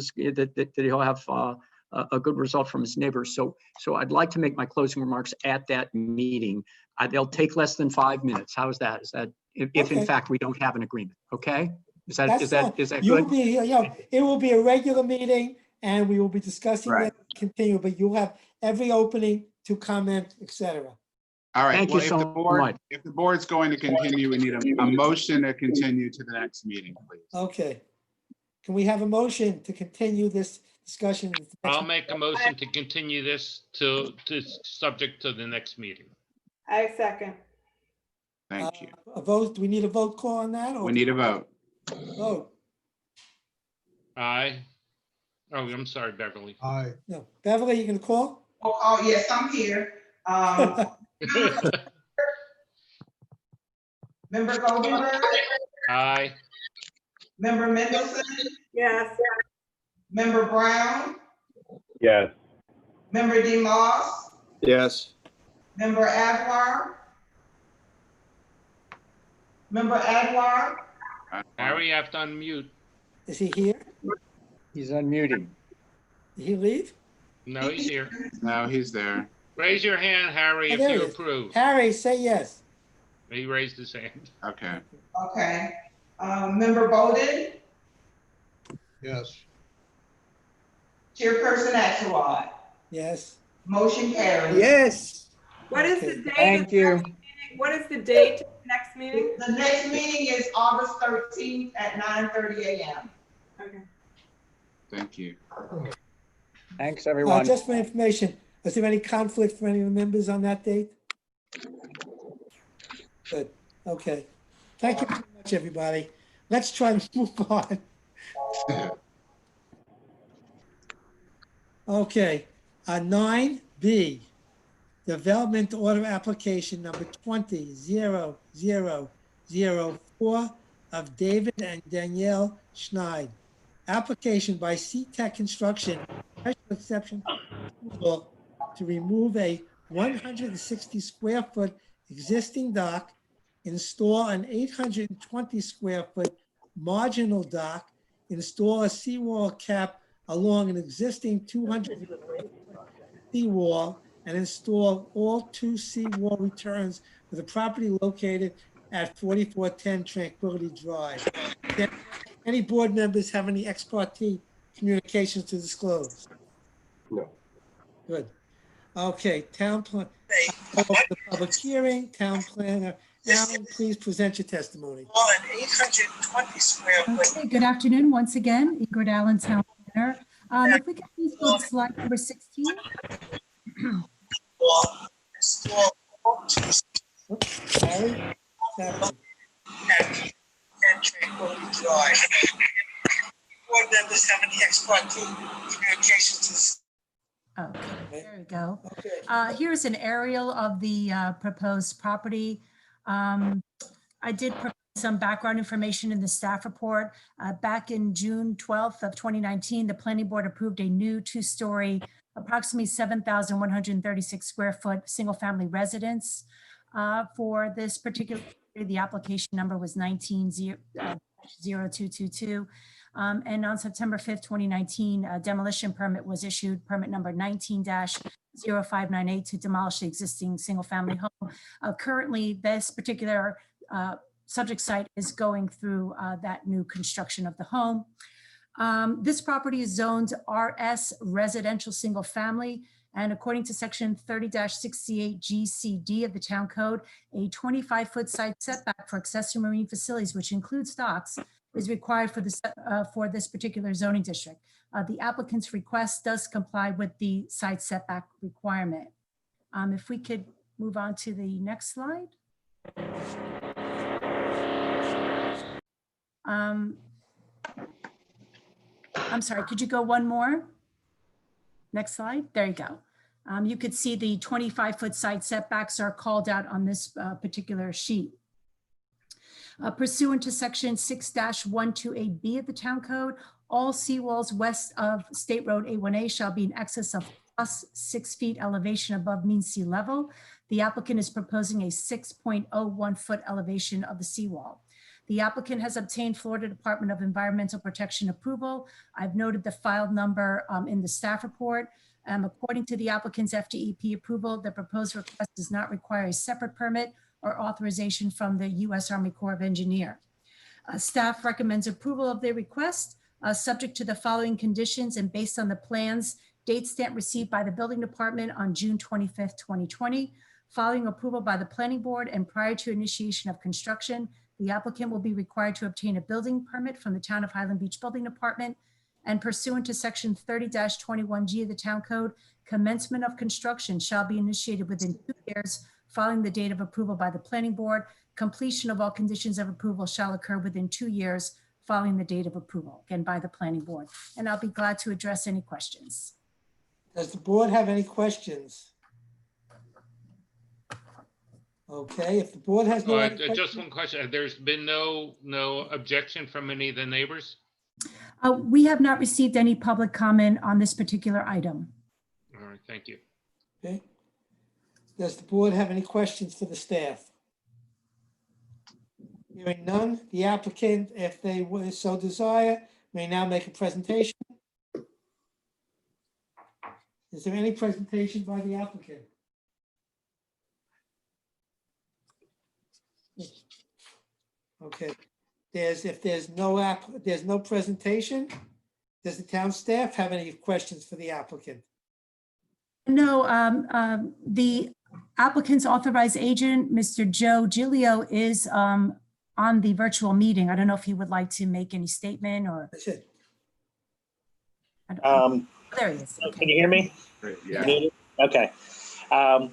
that he'll have a good result from his neighbors. So I'd like to make my closing remarks at that meeting. They'll take less than 5 minutes. How is that? Is that if in Okay. fact we don't have an agreement? Okay. Is that That's fine. good? It will be a regular meeting and we will be discussing Right. that continue, but you'll have every opening to comment, etc. All right. Thank Well, you if so the board, much. if the board's going to continue, we need a motion to continue to the next meeting, please. Okay. Can we have a motion to continue this discussion? I'll make a motion to continue this to subject to the next meeting. I second. Thank you. A vote, do we need a vote call on that? We need a vote. Vote. Aye. Oh, I'm sorry, Beverly. Aye. No. Beverly, you gonna call? Oh, yes, I'm here. Member Goldenberg, Aye. Member Mendelssohn, Yes. Member Brown, Yes. Member DeMoss, Yes. Member Adwar, Member Adwar, Harry, you have to unmute. Is he here? He's unmuting. Did he leave? No, he's here. No, he's there. Raise your hand, Harry, Oh, if there he you is. approve. Harry, say yes. He raised his hand. Okay. okay. Member Bowden, Yes. Chairperson Axelrod, Yes. motion carries. Yes. What is Okay. the date? Thank of the you. next meeting? What is the date of the next meeting? The next meeting is August 13th at 9:30 a.m. Okay. Thank you. Thanks, everyone. Just for information, is there any conflict for any of the members on that date? Good, okay. Thank you very much, everybody. Let's try to move on. Okay, 9B, Development Order Application Number 20-0004 of David and Danielle Schneid. Application by C-Tech Construction, special exception approval to remove a 160 square foot existing dock, install an 820 square foot marginal dock, install a seawall cap along an existing 200 seawall, and install all 2 seawall returns for the property located at 4410 Tranquility Drive. Any board members have any ex parte communications to disclose? No. Good. Okay, town plan. I'll open the public hearing, town planner. Alan, please present your testimony. Okay, good afternoon once again, Ingrid Allen, Town Planner. If we could please go to slide number 16. Harry? Sorry. Board members have any ex parte communications? Okay, there we go. Here's an aerial of the proposed property. I did provide some background information in the staff report. Back in June 12th of 2019, the planning board approved a new 2-story, approximately 7,136 square foot, single-family residence for this particular, the application number was 19-0222. And on September 5th, 2019, a demolition permit was issued, permit number 19-0598 to demolish the existing single-family home. Currently, this particular subject site is going through that new construction of the home. This property is zoned RS residential single family, and according to section 30-68 GCD of the town code, a 25-foot side setback for accessory marine facilities, which includes docks, is required for this particular zoning district. The applicant's request does comply with the side setback requirement. If we could move on to the next slide. I'm sorry, could you go one more? Next slide, there you go. You could see the 25-foot side setbacks are called out on this particular sheet. Pursuant to section 6-128B of the town code, all seawalls west of State Road 81A shall be in excess of plus 6 feet elevation above mean sea level. The applicant is proposing a 6.01 foot elevation of the seawall. The applicant has obtained Florida Department of Environmental Protection approval. I've noted the file number in the staff report. According to the applicant's FDEP approval, the proposed request does not require a separate permit or authorization from the U.S. Army Corps of Engineers. Staff recommends approval of the request, subject to the following conditions and based on the plans, date stamp received by the building department on June 25th, 2020. Following approval by the planning board and prior to initiation of construction, the applicant will be required to obtain a building permit from the Town of Highland Beach Building Department, and pursuant to section 30-21G of the Town Code, commencement of construction shall be initiated within 2 years following the date of approval by the planning board. Completion of all conditions of approval shall occur within 2 years following the date of approval, again by the planning board. And I'll be glad to address any questions. Does the board have any questions? Okay, if the board has no. Just one question. There's been no objection from any of the neighbors? We have not received any public comment on this particular item. All right, thank you. Okay. Does the board have any questions for the staff? Hearing none, the applicant, if they would so desire, may now make a presentation. Is there any presentation by the applicant? Okay, if there's no presentation, does the town staff have any questions for the applicant? No, the applicant's authorized agent, Mr. Joe Giglio, is on the virtual meeting. I don't know if he would like to make any statement or. That's it. There he is. Can you hear me? Yeah. Okay.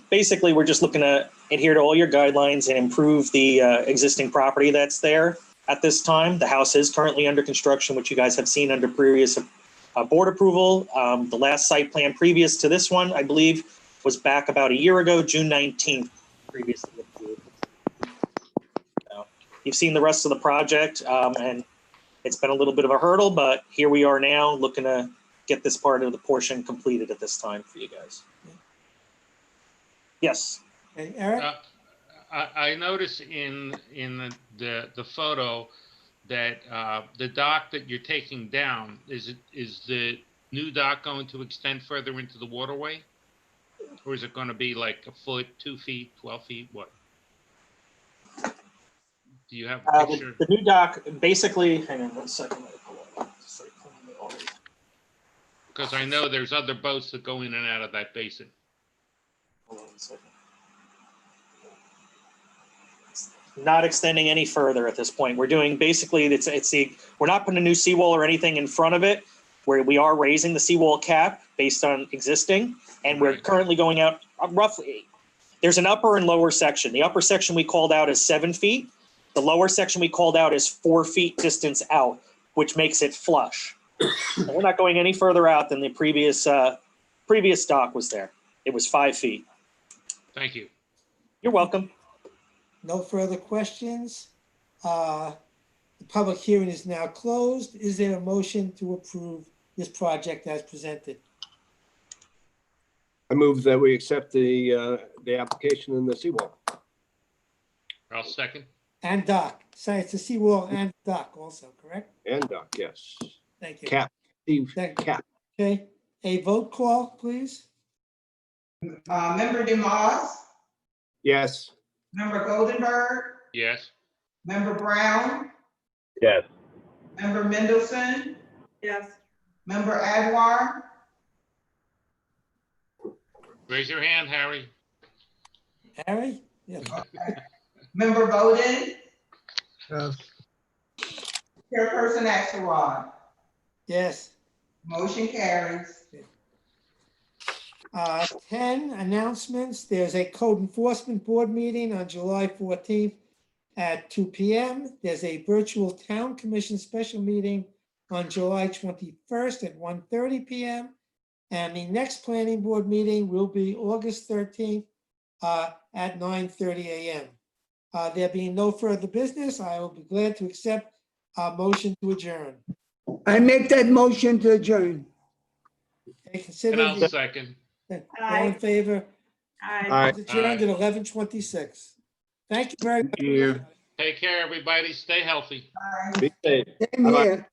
Basically, we're just looking to adhere to all your guidelines and improve the existing property that's there at this time. The house is currently under construction, which you guys have seen under previous board approval. The last site plan previous to this one, I believe, was back about a year ago, June 19th, previously approved. You've seen the rest of the project, and it's been a little bit of a hurdle, but here we are now looking to get this part of the portion completed at this time for you guys. Yes. Okay, Eric? I noticed in the photo that the dock that you're taking down, is the new dock going to extend further into the waterway? Or is it going to be like a foot, 2 feet, 12 feet, what? Do you have a picture? The new dock, basically, hang on 1 second. Because I know there's other boats that go in and out of that basin. Hold on 1 second. Not extending any further at this point. We're doing basically, we're not putting a new seawall or anything in front of it, where we are raising the seawall cap based on existing, and we're currently going out roughly. There's an upper and lower section. The upper section we called out is 7 feet. The lower section we called out is 4 feet distance out, which makes it flush. And we're not going any further out than the previous dock was there. It was 5 feet. Thank you. You're welcome. No further questions. The public hearing is now closed. Is there a motion to approve this project as presented? I move that we accept the application in the seawall. I'll second. And dock. So it's a seawall and dock also, correct? And dock, yes. Thank you. Cap, Steve, Thank you. cap. Okay, a vote call, please. Member Demas, Yes. Member Goldenberg, Yes. Member Brown, Yes. Member Mendelson, Yes. Member Adwar, Raise your hand, Harry. Harry? Yes. Member Bowden, Yes. Chairperson Axelrod. Yes. Motion carries. 10 announcements. There's a code enforcement board meeting on July 14th at 2 p.m. There's a virtual town commission special meeting on July 21st at 1:30 p.m. And the next planning board meeting will be August 13th at 9:30 a.m. There being no further business, I will be glad to accept a motion to adjourn. I make that motion to adjourn. Okay, consider And I'll the- second. all in favor? Aye. It's adjourned at 11:26. Thank you very much. Thank you. Take care, everybody. Stay healthy. Be safe. Same Bye-bye. here.